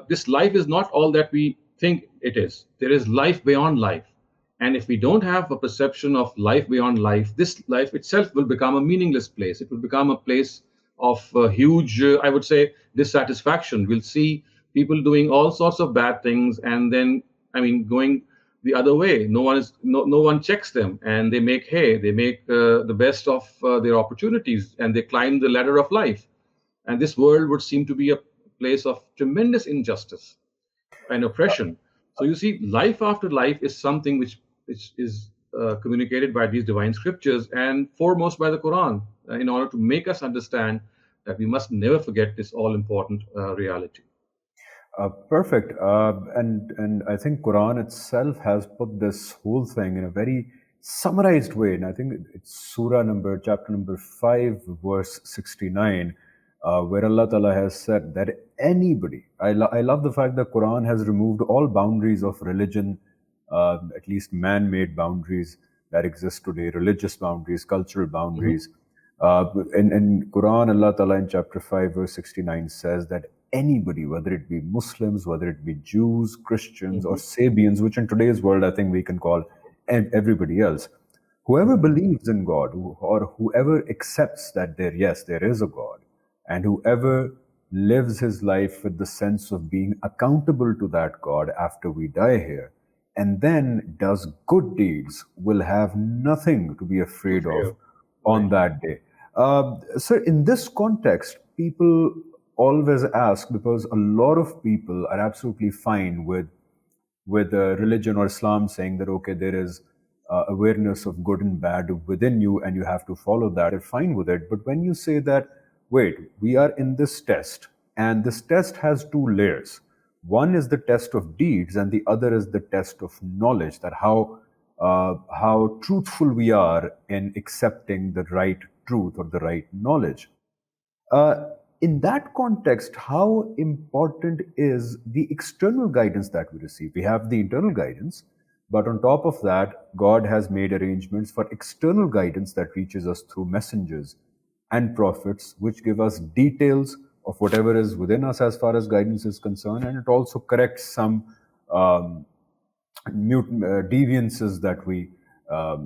this life is not all that we think it is. There is life beyond life. And if we don't have a perception of life beyond life, this life itself will become a meaningless place. It will become a place of huge, I would say, dissatisfaction. We'll see people doing all sorts of bad things, and then, going the other way. No one checks them, and they make hay. They make the best of their opportunities, and they climb the ladder of life. And this world would seem to be a place of tremendous injustice and oppression. So you see, life after life is something which is communicated by these divine scriptures, and foremost by the Quran, in order to make us understand that we must never forget this all important reality. Perfect. And I think Quran itself has put this whole thing in a very summarized way. And I think it's chapter number 5, verse 69, where Allah Ta'ala has said that anybody, I love the fact that Quran has removed all boundaries of religion, at least man-made boundaries that exist today, religious boundaries, cultural Mhm. boundaries. In Quran, Allah Ta'ala in chapter 5, verse 69 says that anybody, whether it be Muslims, whether it be Jews, Christians, or Mhm. Sabians, which in today's world I think we can call everybody else, whoever Mhm. believes in God, or whoever accepts that yes, there is a God, and whoever lives his life with the sense of being accountable to that God after we die here, and then does good deeds, will have nothing to be To afraid of fear. on Right. that day. So, in this context, people always ask, because a lot of people are absolutely fine with religion or Islam saying that, okay, there is awareness of good and bad within you and you have to follow that, they're fine with it. But when you say that, wait, we are in this test, and this test has two layers. One is the test of deeds, and the other is the test of knowledge, that how truthful we are in accepting the right truth or the right knowledge. Uh, in that context, how important is the external guidance that we receive? We have the internal guidance, but on top of that, God has made arrangements for external guidance that reaches us through messengers and prophets, which give us details of whatever is within us as far as guidance is concerned, and it also corrects some um, deviances that we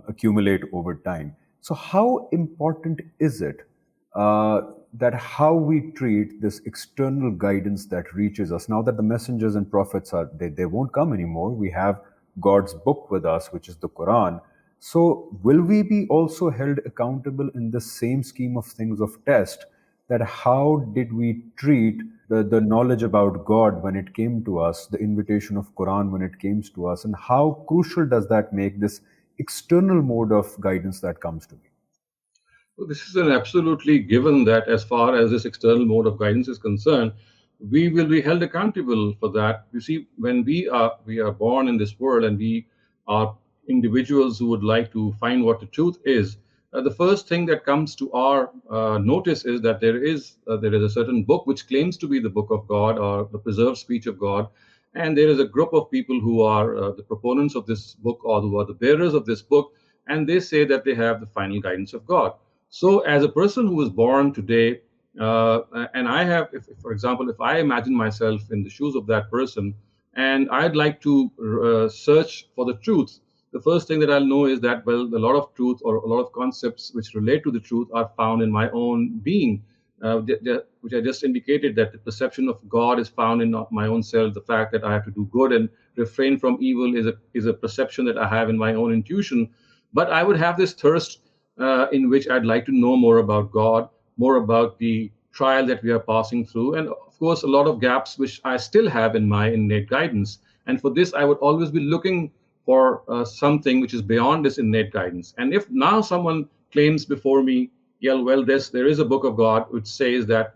accumulate over time. So, how important is it that how we treat this external guidance that reaches us? Now that the messengers and prophets they won't come anymore, we have God's book with us, which is the Quran. So, will we be also held accountable in the same scheme of things of test? That how did we treat the knowledge about God when it came to us, the invitation of Quran when it came to us, and how crucial does that make this external mode of guidance that comes to me? So this is an absolutely given that as far as this external mode of guidance is concerned, we will be held accountable for that. You see, when we are born in this world and we are individuals who would like to find what the truth is, the first thing that comes to our notice is that there is a certain book which claims to be the book of God or the preserved speech of God, and there is a group of people who are the proponents of this book or who are the bearers of this book, and they say that they have the final guidance of God. So, as a person who was born today, and I have, for example, if I imagine myself in the shoes of that person, and I'd like to search for the truth, the first thing that I'll know is that, well, a lot of truth or a lot of concepts which relate to the truth are found in my own being, which I just indicated that the perception of God is found in my own self. The fact that I have to do good and refrain from evil is a perception that I have in my own intuition. But I would have this thirst in which I'd like to know more about God, more about the trial that we are passing through, and of course, a lot of gaps which I still have in my innate guidance. And for this, I would always be looking for something which is beyond this innate guidance. And if now someone claims before me, yeah, well, there is a book of God which says that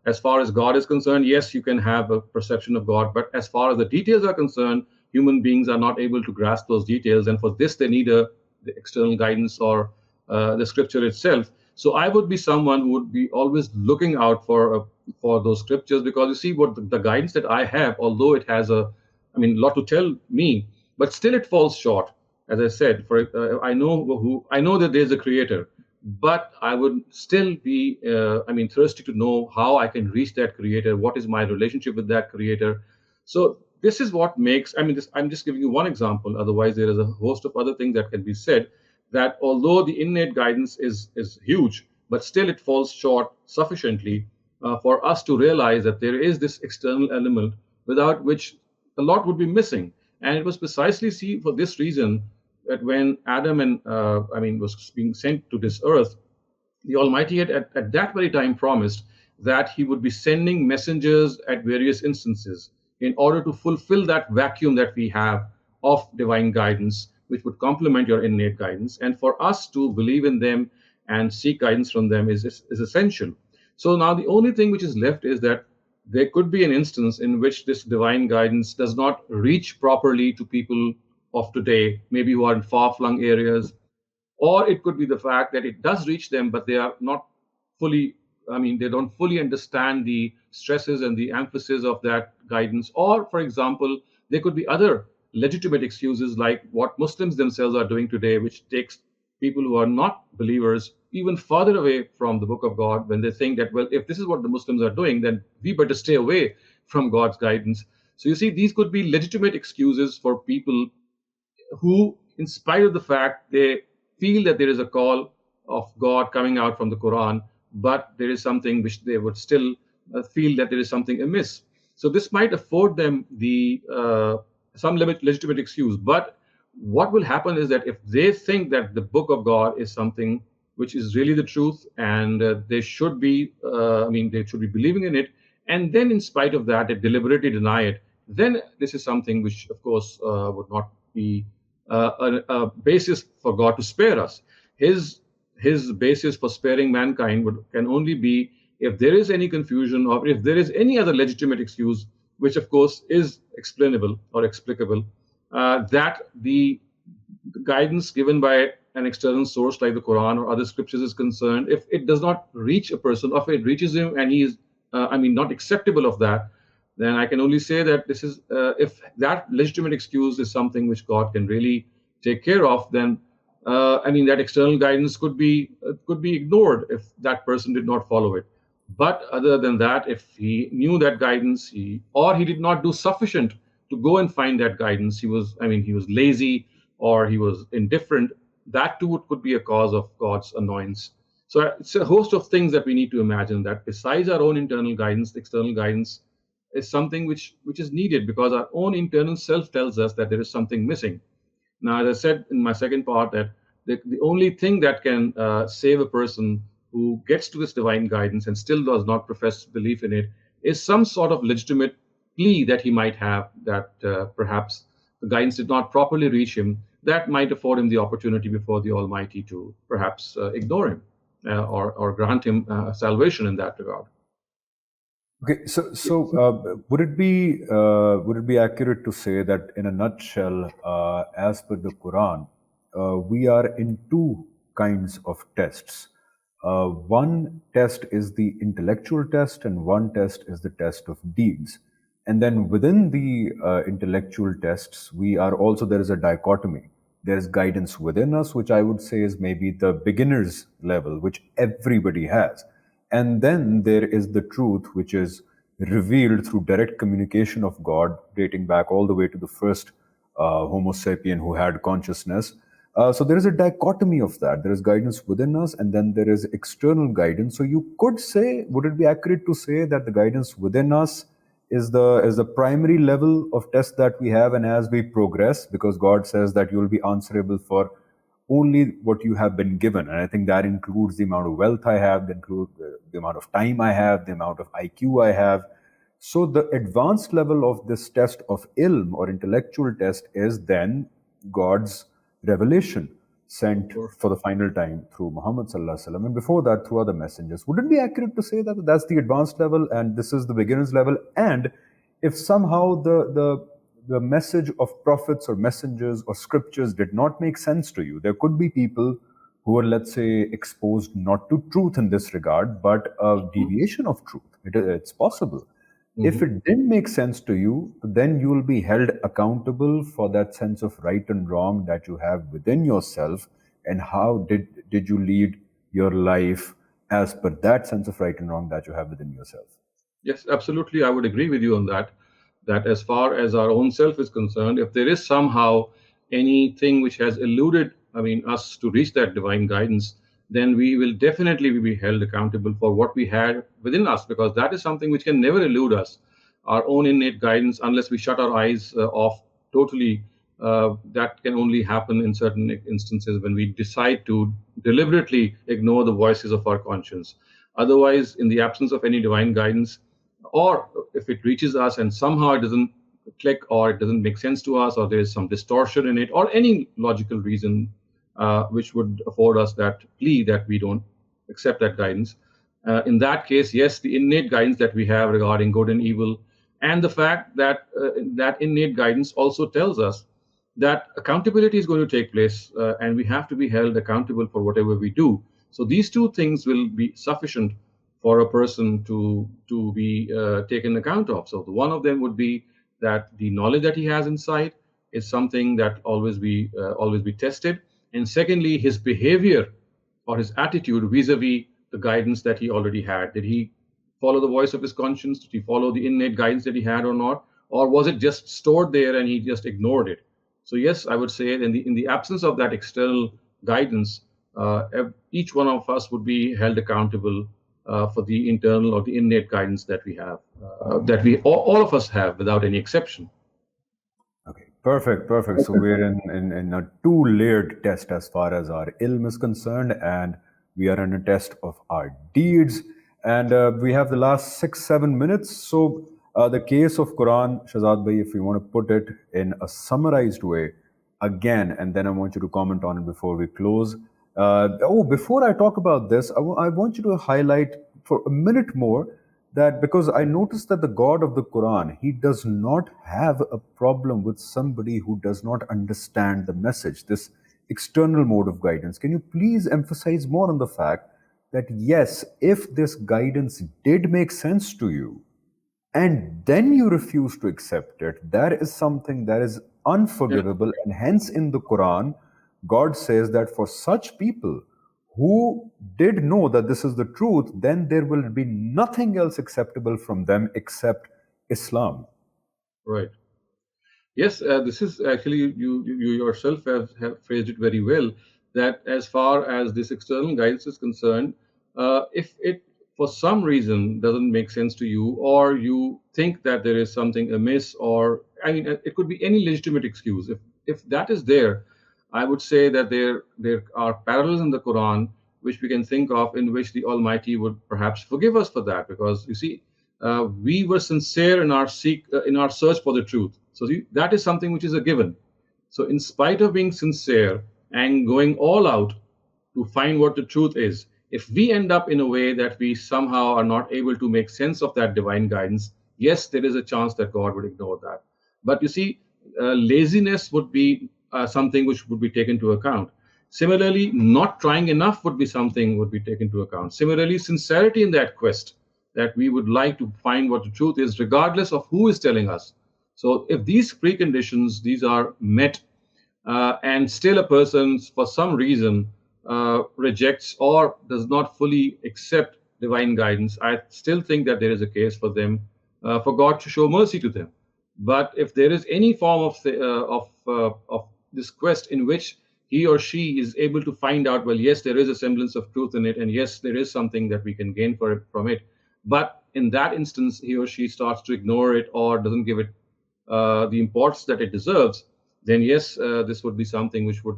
as far as God is concerned, yes, you can have a perception of God, but as far as the details are concerned, human beings are not able to grasp those details, and for this, they need the external guidance or the scripture itself. So I would be someone who would be always looking out for those scriptures, because you see what the guidance that I have, although it has a lot to tell me, but still it falls short. As I said, I know that there's a creator, but I would still be thirsty to know how I can reach that creator. What is my relationship with that creator? So this is what makes. I'm just giving you one example. Otherwise, there is a host of other things that can be said, that although the innate guidance is huge, but still it falls short sufficiently for us to realize that there is this external element without which a lot would be missing. And it was precisely see for this reason that when Adam was being sent to this earth, the Almighty had at that very time promised that He would be sending messengers at various instances in order to fulfill that vacuum that we have of divine guidance, which would complement your innate guidance. And for us to believe in them and seek guidance from them is essential. So now the only thing which is left is that there could be an instance in which this divine guidance does not reach properly to people of today, maybe who are in far flung areas, or it could be the fact that it does reach them, but they are not fully, I mean, they don't fully understand the stresses and the emphasis of that guidance. Or, for example, there could be other legitimate excuses like what Muslims themselves are doing today, which takes people who are not believers even further away from the book of God, when they think that, well, if this is what the Muslims are doing, then we better stay away from God's guidance. So you see, these could be legitimate excuses for people who, in spite of the fact they feel that there is a call of God coming out from the Quran, but there is something which they would still feel that there is something amiss. So this might afford them the some legitimate excuse. But what will happen is that if they think that the Book of God is something which is really the truth, and they should be, I mean, they should be believing in it, and then in spite of that, they deliberately deny it, then this is something which, of course, would not be a basis for God to spare us. His basis for sparing mankind can only be if there is any confusion, or if there is any other legitimate excuse, which of course is explainable or explicable, that the guidance given by an external source like the Quran or other scriptures is concerned, if it does not reach a person, or if it reaches him and he is, I mean, not acceptable of that, then I can only say that this is, if that legitimate excuse is something which God can really take care of, then I mean, that external guidance could be ignored if that person did not follow it. But other than that, if he knew that guidance, or he did not do sufficient to go and find that guidance, he was, I mean, he was lazy, or he was indifferent, that too could be a cause of God's annoyance. So it's a host of things that we need to imagine, that besides our own internal guidance, the external guidance is something which is needed, because our own internal self tells us that there is something missing. Now, as I said in my second part, that the only thing that can save a person who gets to this divine guidance and still does not profess belief in it is some sort of legitimate plea that he might have, that perhaps the guidance did not properly reach him, that might afford him the opportunity before the Almighty to perhaps ignore him, or grant him salvation in that regard. Okay, would it be accurate to say that in a nutshell, as per the Quran, we are in two kinds of tests. One test is the intellectual test, and one test is the test of deeds. And then within the intellectual tests, we are also, there is a dichotomy. There is guidance within us, which I would say is maybe the beginner's level, which everybody has. And then there is the truth, which is revealed through direct communication of God, dating back all the way to the first Homo sapien who had consciousness. So there is a dichotomy of that. There is guidance within us, and then there is external guidance. So you could say, would it be accurate to say that the guidance within us is the primary level of test that we have, and as we progress, because God says that you will be answerable for only what you have been given, and I think that includes the amount of wealth I have, the amount of time I have, the amount of IQ I have. So the advanced level of this test of ilm or intellectual test is then God's revelation sent for the final time through Muhammad sallallahu alaihi wasallam, and before that through other messengers. Would it be accurate to say that that's the advanced level and this is the beginner's level? And if somehow the message of prophets or messengers or scriptures did not make sense to you, there could be people who are, let's say, exposed not to truth in this regard, but a deviation of truth. It's possible. If it didn't make sense to you, then you will be held accountable for that sense of right and wrong that you have within yourself, and how did you lead your life as per that sense of right and wrong that you have within yourself. Yes, absolutely. I would agree with you on that. That as far as our own self is concerned, if there is somehow anything which has eluded, I mean, us to reach that divine guidance, then we will definitely be held accountable for what we had within us, because that is something which can never elude us. Our own innate guidance, unless we shut our eyes off totally, that can only happen in certain instances when we decide to deliberately ignore the voices of our conscience. Otherwise, in the absence of any divine guidance, or if it reaches us and somehow it doesn't click, or it doesn't make sense to us, or there is some distortion in it, or any logical reason which would afford us that plea that we don't accept that guidance, In that case, yes, the innate guidance that we have regarding good and evil, and the fact that that innate guidance also tells us that accountability is going to take place, and we have to be held accountable for whatever we do. So these two things will be sufficient for a person to be taken account of. So the one of them would be that the knowledge that he has inside is something that always be tested, and secondly, his behavior or his attitude vis-a-vis the guidance that he already had. Did he follow the voice of his conscience? Did he follow the innate guidance that he had or not? Or was it just stored there and he just ignored it? So yes, I would say in the absence of that external guidance, each one of us would be held accountable for the internal or the innate guidance that we have, that we all of us have without any exception. Okay, perfect, perfect. So we're in a two-layered test as far as our ilm is concerned, and we are in a test of our deeds. And we have the last 6-7 minutes. So the case of Quran, Shehzad Bhai, if you want to put it in a summarized way, again, and then I want you to comment on it before we close. Before I talk about this, I want you to highlight for a minute more that because I noticed that the God of the Quran, he does not have a problem with somebody who does not understand the message, this external mode of guidance. Can you please emphasize more on the fact that yes, if this guidance did make sense to you, and then you refuse to accept it, that is something that is unforgivable. And hence, in the Quran, God says that for such people who did know that this is the truth, then there will be nothing else acceptable from them except Islam. Right. Yes, this is actually you yourself have phrased it very well. That as far as this external guidance is concerned, if it for some reason doesn't make sense to you, or you think that there is something amiss, or I mean, it could be any legitimate excuse. If that is there, I would say that there are parallels in the Quran which we can think of in which the Almighty would perhaps forgive us for that, because you see, we were sincere in our search for the truth. So that is something which is a given. So in spite of being sincere and going all out to find what the truth is, if we end up in a way that we somehow are not able to make sense of that divine guidance, yes, there is a chance that God would ignore that. But you see, laziness would be something which would be taken into account. Similarly, not trying enough would be something would be taken into account. Similarly, sincerity in that quest, that we would like to find what the truth is, regardless of who is telling us. So if these preconditions, these are met, and still a person, for some reason, rejects or does not fully accept divine guidance, I still think that there is a case for them, for God to show mercy to them. But if there is any form of this quest in which he or she is able to find out, well, yes, there is a semblance of truth in it, and yes, there is something that we can gain from it, but in that instance, he or she starts to ignore it or doesn't give it the importance that it deserves, then yes, this would be something which would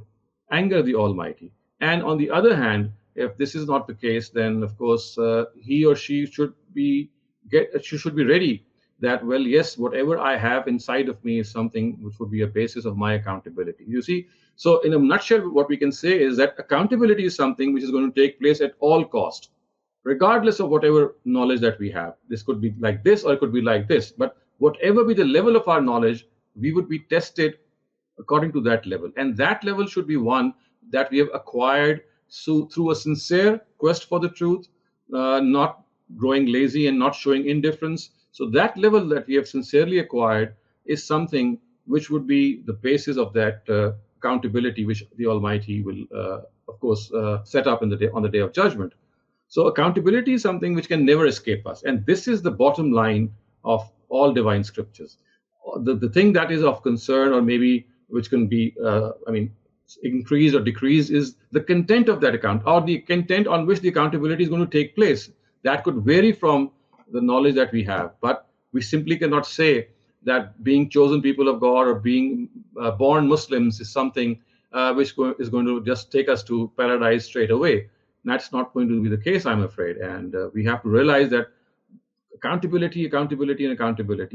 anger the Almighty. And on the other hand, if this is not the case, then of course he or she should be ready that, well, yes, whatever I have inside of me is something which would be a basis of my accountability. You see, so in a nutshell, what we can say is that accountability is something which is going to take place at all cost, regardless of whatever knowledge that we have. This could be like this, or it could be like this. But whatever be the level of our knowledge, we would be tested according to that level. And that level should be one that we have acquired through a sincere quest for the truth, not growing lazy and not showing indifference. So that level that we have sincerely acquired is something which would be the basis of that accountability, which the Almighty will, of course, set up on the day of judgment. So accountability is something which can never escape us, and this is the bottom line of all divine scriptures. The thing that is of concern, or maybe which can be, increased or decreased, is the content of that account, or the content on which the accountability is going to take place. That could vary from the knowledge that we have, but we simply cannot say that being chosen people of God or being born Muslims is something which is going to just take us to paradise straight away. That's not going to be the case, I'm afraid. And we have to realize that accountability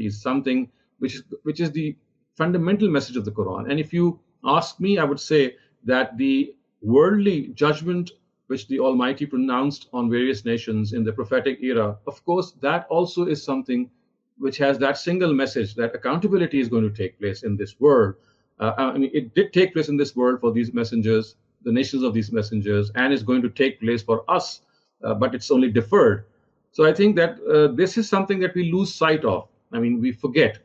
is something which is the fundamental message of the Quran. And if you ask me, I would say that the worldly judgment which the Almighty pronounced on various nations in the prophetic era, of course, that also is something which has that single message that accountability is going to take place in this world. I mean, it did take place in this world for these messengers, the nations of these messengers, and is going to take place for us, but it's only deferred. So I think that this is something that we lose sight of. I mean, we forget.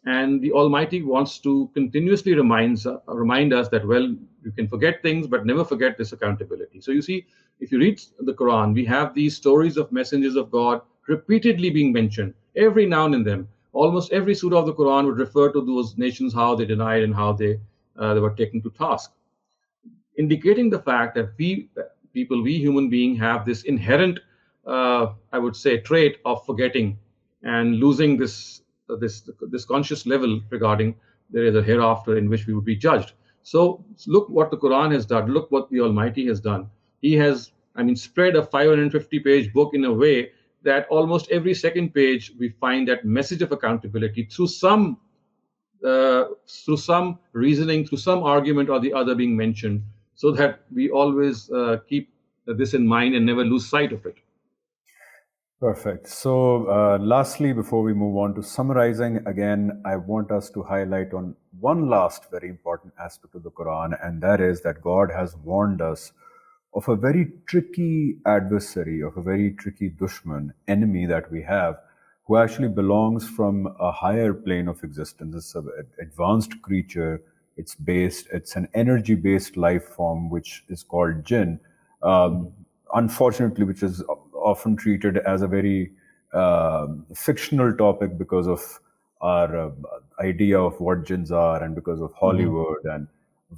And the Almighty wants to continuously remind us that, well, you can forget things, but never forget this accountability. So you see, if you read the Quran, we have these stories of messengers of God repeatedly being mentioned every now and then. Almost every surah of the Quran would refer to those nations, how they denied and how they were taken to task, indicating the fact that we people, we human beings, have this inherent, I would say, trait of forgetting and losing this conscious level regarding there is a hereafter in which we would be judged. So look what the Quran has done. Look what the Almighty has done. He has, I mean, spread a 550-page book in a way that almost every second page we find that message of accountability through some reasoning, through some argument or the other being mentioned, so that we always keep this in mind and never lose sight of it. Perfect. So, lastly, before we move on to summarizing, again, I want us to highlight on one last very important aspect of the Quran, and that is that God has warned us of a very tricky adversary, of a very tricky dushman, enemy that we have, who actually belongs from a higher plane of existence. It's an advanced creature. It's an energy-based life form, which is called jinn. Unfortunately, which is often treated as a very fictional topic because of our idea of what jinns are, and because of Hollywood, and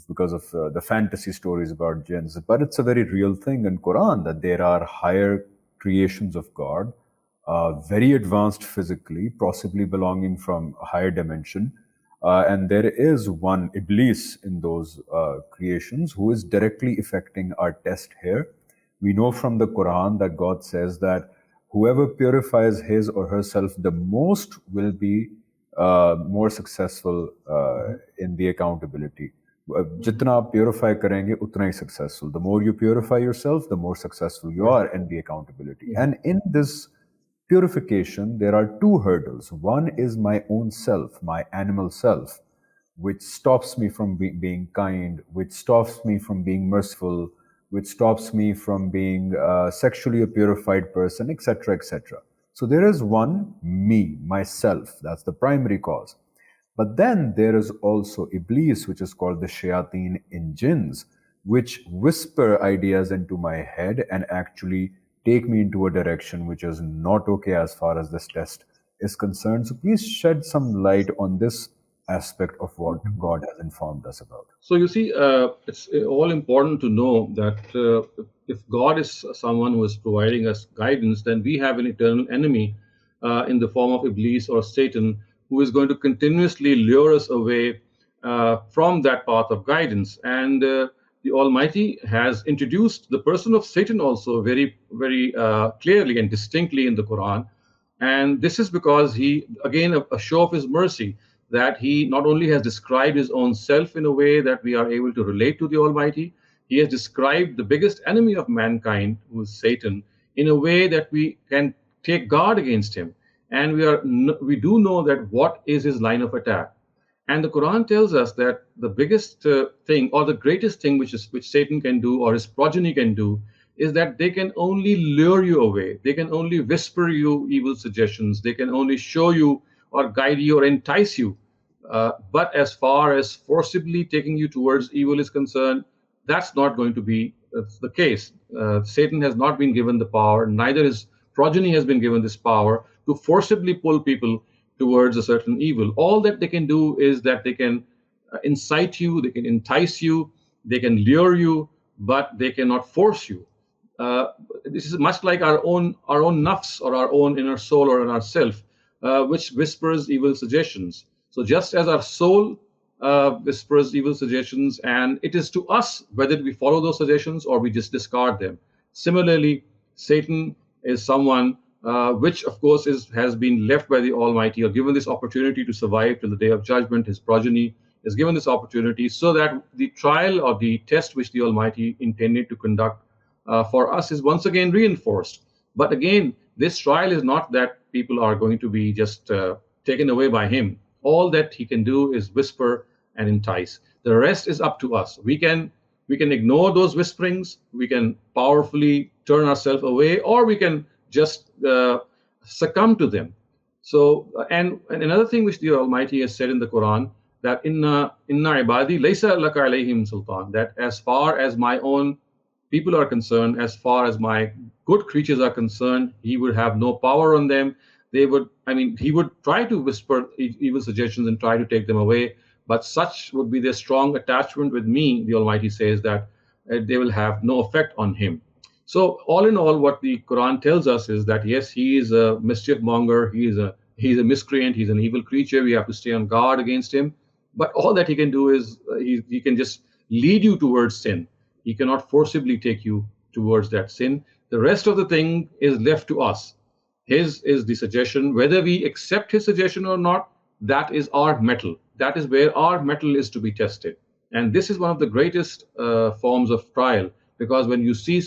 because of the fantasy stories about jinns. But it's a very real thing in Quran, that there are higher creations of God, very advanced physically, possibly belonging from a higher dimension. And there is one Iblis in those creations who is directly affecting our test here. We know from the Quran that God says that whoever purifies his or herself the most will be more successful in the accountability. Jitna aap purify karenge, utna hi successful. The more you purify yourself, the more successful you are in the accountability. And in this purification, there are two hurdles. One is my own self, my animal self, which stops me from being kind, which stops me from being merciful, which stops me from being sexually a purified person, etc., etc. So there is one, me, myself. That's the primary cause. But then there is also Iblis, which is called the shayateen in jinns, which whisper ideas into my head and actually take me into a direction which is not okay as far as this test is concerned. So please shed some light on this aspect of what God has informed us about. So you see, it's all important to know that if God is someone who is providing us guidance, then we have an eternal enemy in the form of Iblis or Satan, who is going to continuously lure us away from that path of guidance. And the Almighty has introduced the person of Satan also very, very clearly and distinctly in the Quran. And this is because he, again, a show of his mercy, that he not only has described his own self in a way that we are able to relate to the Almighty, he has described the biggest enemy of mankind, who is Satan, in a way that we can take guard against him. And we do know that what is his line of attack. And the Quran tells us that the biggest thing, or the greatest thing which Satan can do, or his progeny can do, is that they can only lure you away. They can only whisper you evil suggestions. They can only show you or guide you or entice you. But as far as forcibly taking you towards evil is concerned, that's not going to be the case. Satan has not been given the power, neither his progeny has been given this power to forcibly pull people towards a certain evil. All that they can do is that they can incite you, they can entice you, they can lure you, but they cannot force you. This is much like our own nafs, or our own inner soul, or in our self, which whispers evil suggestions. So just as our soul whispers evil suggestions, and it is to us whether we follow those suggestions or we just discard them. Similarly, Satan is someone which, of course, has been left by the Almighty, or given this opportunity to survive till the day of judgment. His progeny is given this opportunity so that the trial or the test which the Almighty intended to conduct for us is once again reinforced. But again, this trial is not that people are going to be just taken away by him. All that he can do is whisper and entice. The rest is up to us. We can ignore those whisperings. We can powerfully turn ourselves away, or we can just succumb to them. So, and another thing which the Almighty has said in the Quran, that inna ibadi laysa laka alayhim sultan, that as far as my own people are concerned, as far as my good creatures are concerned, he would have no power on them. He would try to whisper evil suggestions and try to take them away, but such would be their strong attachment with me, the Almighty says, that they will have no effect on him. So, all in all, what the Quran tells us is that yes, he is a mischief monger, he's a miscreant, he's an evil creature. We have to stay on guard against him. But all that he can do is he can just lead you towards sin. He cannot forcibly take you towards that sin. The rest of the thing is left to us. His is the suggestion. Whether we accept his suggestion or not, that is our mettle. That is where our mettle is to be tested. And this is one of the greatest forms of trial, because when you see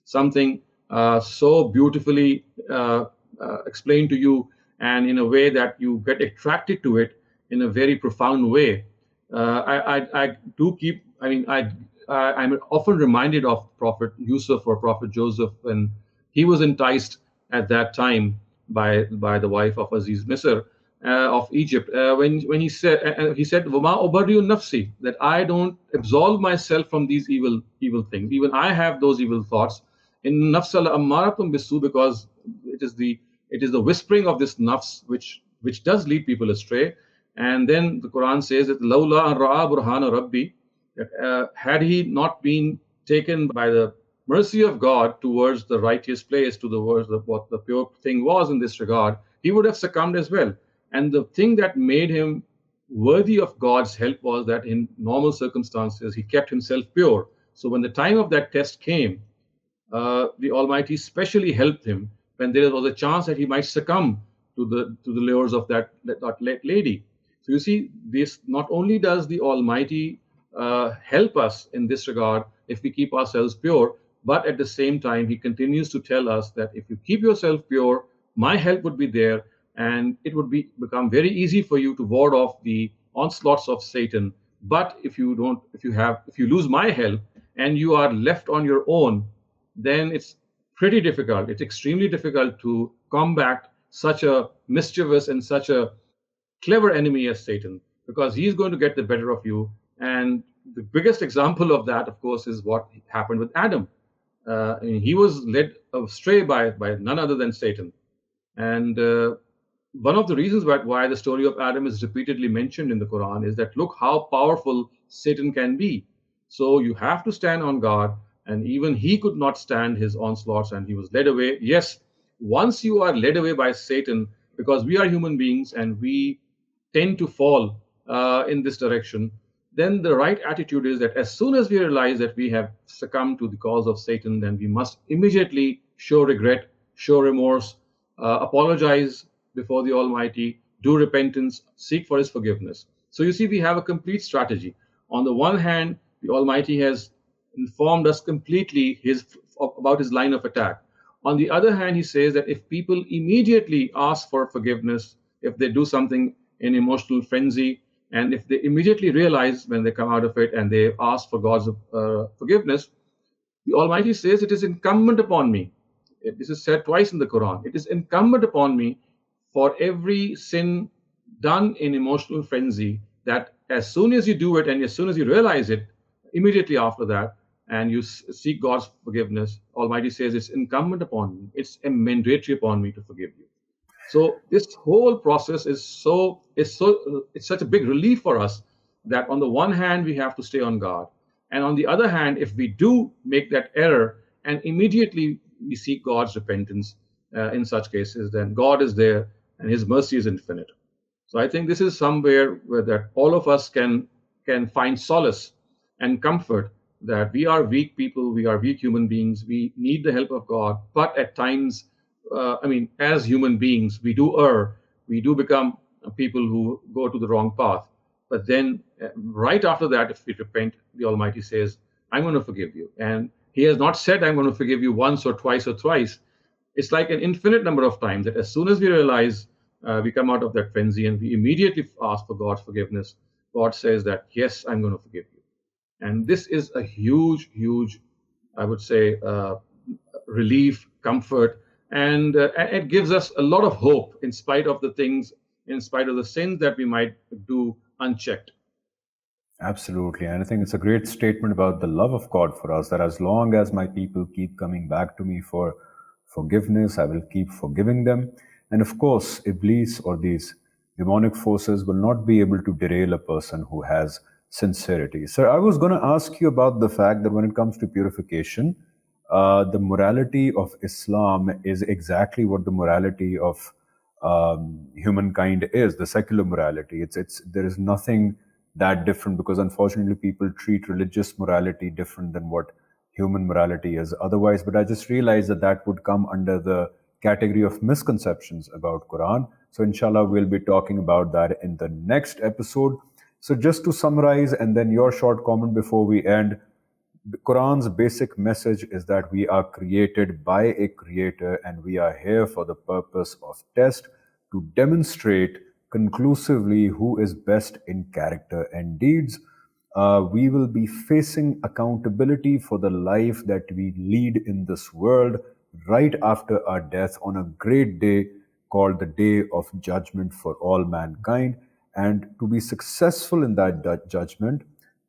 something so beautifully explained to you, and in a way that you get attracted to it in a very profound way, I do keep. I'm often reminded of Prophet Yusuf or Prophet Joseph when he was enticed at that time by the wife of Aziz Misr of Egypt. When he said "Wama ubariu nafsi," that I don't absolve myself from these evil things. Even I have those evil thoughts. In nafsal ammaratum bisu, because it is the whispering of this nafs which does lead people astray. And then the Quran says that laula an ra'a burhana rabbi, that had he not been taken by the mercy of God towards the righteous place, towards what the pure thing was in this regard, he would have succumbed as well. And the thing that made him worthy of God's help was that in normal circumstances, he kept himself pure. So when the time of that test came, the Almighty specially helped him when there was a chance that he might succumb to the lures of that lady. So you see, this not only does the Almighty help us in this regard if we keep ourselves pure, but at the same time, he continues to tell us that if you keep yourself pure, my help would be there, and it would become very easy for you to ward off the onslaughts of Satan. But if you lose my help and you are left on your own, then it's pretty difficult. It's extremely difficult to combat such a mischievous and such a clever enemy as Satan, because he's going to get the better of you. And the biggest example of that, of course, is what happened with Adam. He was led astray by none other than Satan. And one of the reasons why the story of Adam is repeatedly mentioned in the Quran is that look how powerful Satan can be. So you have to stand on guard. And even he could not stand his onslaughts, and he was led away. Yes, once you are led away by Satan, because we are human beings and we tend to fall in this direction, then the right attitude is that as soon as we realize that we have succumbed to the cause of Satan, then we must immediately show regret, show remorse, apologize before the Almighty, do repentance, seek for his forgiveness. So you see, we have a complete strategy. On the one hand, the Almighty has informed us completely about his line of attack. On the other hand, he says that if people immediately ask for forgiveness, if they do something in emotional frenzy, and if they immediately realize when they come out of it and they ask for God's forgiveness, the Almighty says it is incumbent upon me. This is said twice in the Quran. It is incumbent upon me for every sin done in emotional frenzy, that as soon as you do it and as soon as you realize it, immediately after that, and you seek God's forgiveness, Almighty says it's incumbent upon me, it's mandatory upon me to forgive you. So this whole process is it's such a big relief for us, that on the one hand we have to stay on guard, and on the other hand, if we do make that error and immediately we seek God's repentance in such cases, then God is there and his mercy is infinite. So I think this is somewhere where that all of us can find solace and comfort, that we are weak people, we are weak human beings, we need the help of God. But at times, as human beings, we do err, we do become people who go to the wrong path. But then, right after that, if we repent, the Almighty says, I'm going to forgive you. And He has not said, I'm going to forgive you once or twice or thrice. It's like an infinite number of times that as soon as we realize we come out of that frenzy and we immediately ask for God's forgiveness, God says that, yes, I'm going to forgive you. And this is a huge, huge, I would say, relief, comfort, and it gives us a lot of hope in spite of the things, in spite of the sins that we might do unchecked. Absolutely. And I think it's a great statement about the love of God for us, that as long as my people keep coming back to me for forgiveness, I will keep forgiving them. And of course, Iblis or these demonic forces will not be able to derail a person who has sincerity. So I was going to ask you about the fact that when it comes to purification, the morality of Islam is exactly what the morality of humankind is, the secular morality. It's there is nothing that different, because unfortunately people treat religious morality different than what human morality is otherwise. But I just realized that that would come under the category of misconceptions about Quran. So inshallah we'll be talking about that in the next episode. So just to summarize, and then your short comment before we end, the Quran's basic message is that we are created by a creator and we are here for the purpose of test, to demonstrate conclusively who is best in character and deeds. We will be facing accountability for the life that we lead in this world right after our death on a great day called the Day of Judgment for all mankind. And to be successful in that judgment,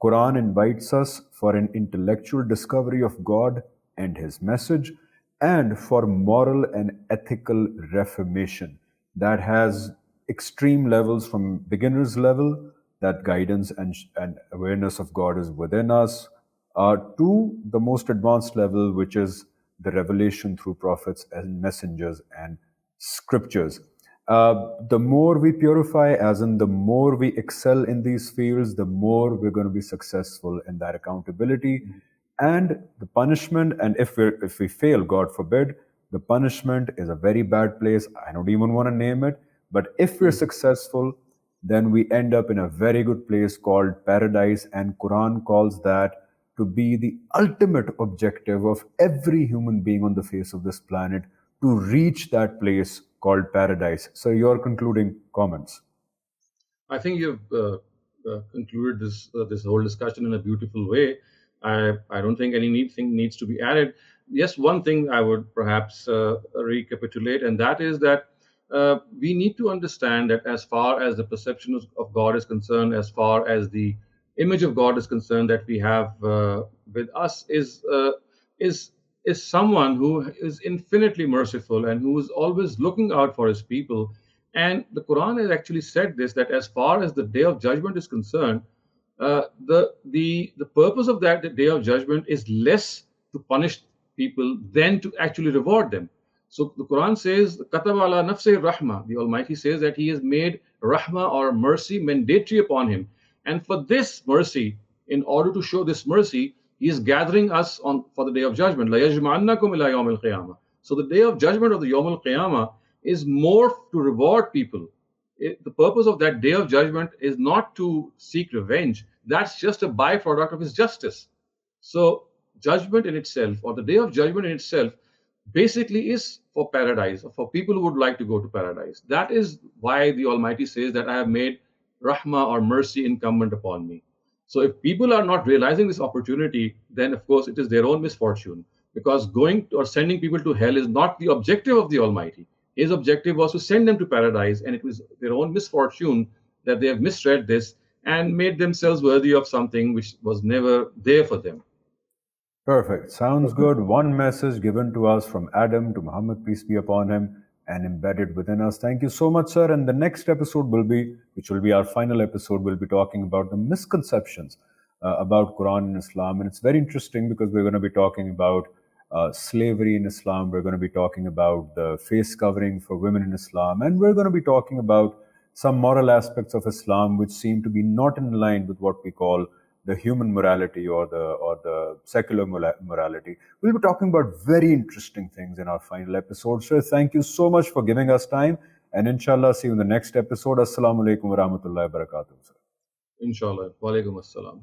Quran invites us for an intellectual discovery of God and His message, and for moral and ethical reformation that has extreme levels, from beginner's level, that guidance and awareness of God is within us, to the most advanced level, which is the revelation through prophets and messengers and scriptures. The more we purify, as in the more we excel in these fields, the more we're going to be successful in that accountability. And the punishment, and if we fail, God forbid, the punishment is a very bad place. I don't even want to name it. But if we're successful, then we end up in a very good place called paradise. And Quran calls that to be the ultimate objective of every human being on the face of this planet, to reach that place called paradise. So your concluding comments. I think you've concluded this whole discussion in a beautiful way. I don't think anything needs to be added. Yes, one thing I would perhaps recapitulate, and that is that we need to understand that as far as the perception of God is concerned, as far as the image of God is concerned that we have with us, is is someone who is infinitely merciful and who is always looking out for his people. And the Quran has actually said this, that as far as the day of judgment is concerned, the purpose of that the day of judgment is less to punish people than to actually reward them. So the Quran says, "Kataba ala nafsi rahma." The Almighty says that He has made rahma or mercy mandatory upon him, and for this mercy, in order to show this mercy, He is gathering us on for the day of judgment. "La yajma'annakum ila yawm al-qiyamah." So the day of judgment of the Yawm al-Qiyamah is more to reward people. The purpose of that day of judgment is not to seek revenge. That's just a byproduct of His justice. So judgment in itself, or the day of judgment in itself, basically is for paradise, or for people who would like to go to paradise. That is why the Almighty says that I have made rahmah or mercy incumbent upon me. So if people are not realizing this opportunity, then of course it is their own misfortune, because going or sending people to hell is not the objective of the Almighty. His objective was to send them to paradise, and it was their own misfortune that they have misread this and made themselves worthy of something which was never there for them. Perfect. Sounds good. One message given to us from Adam to Muhammad, peace be upon him, and embedded within us. Thank you so much, sir. And the next episode will be, which will be our final episode, we'll be talking about the misconceptions about Quran and Islam. And it's very interesting because we're going to be talking about slavery in Islam. We're going to be talking about the face covering for women in Islam. And we're going to be talking about some moral aspects of Islam which seem to be not in line with what we call the human morality or the secular morality. We'll be talking about very interesting things in our final episode. So thank you so much for giving us time. And inshallah, see you in the next episode. Assalamu alaikum wa rahmatullahi wa barakatuh. Inshallah. Wa alaikum assalam.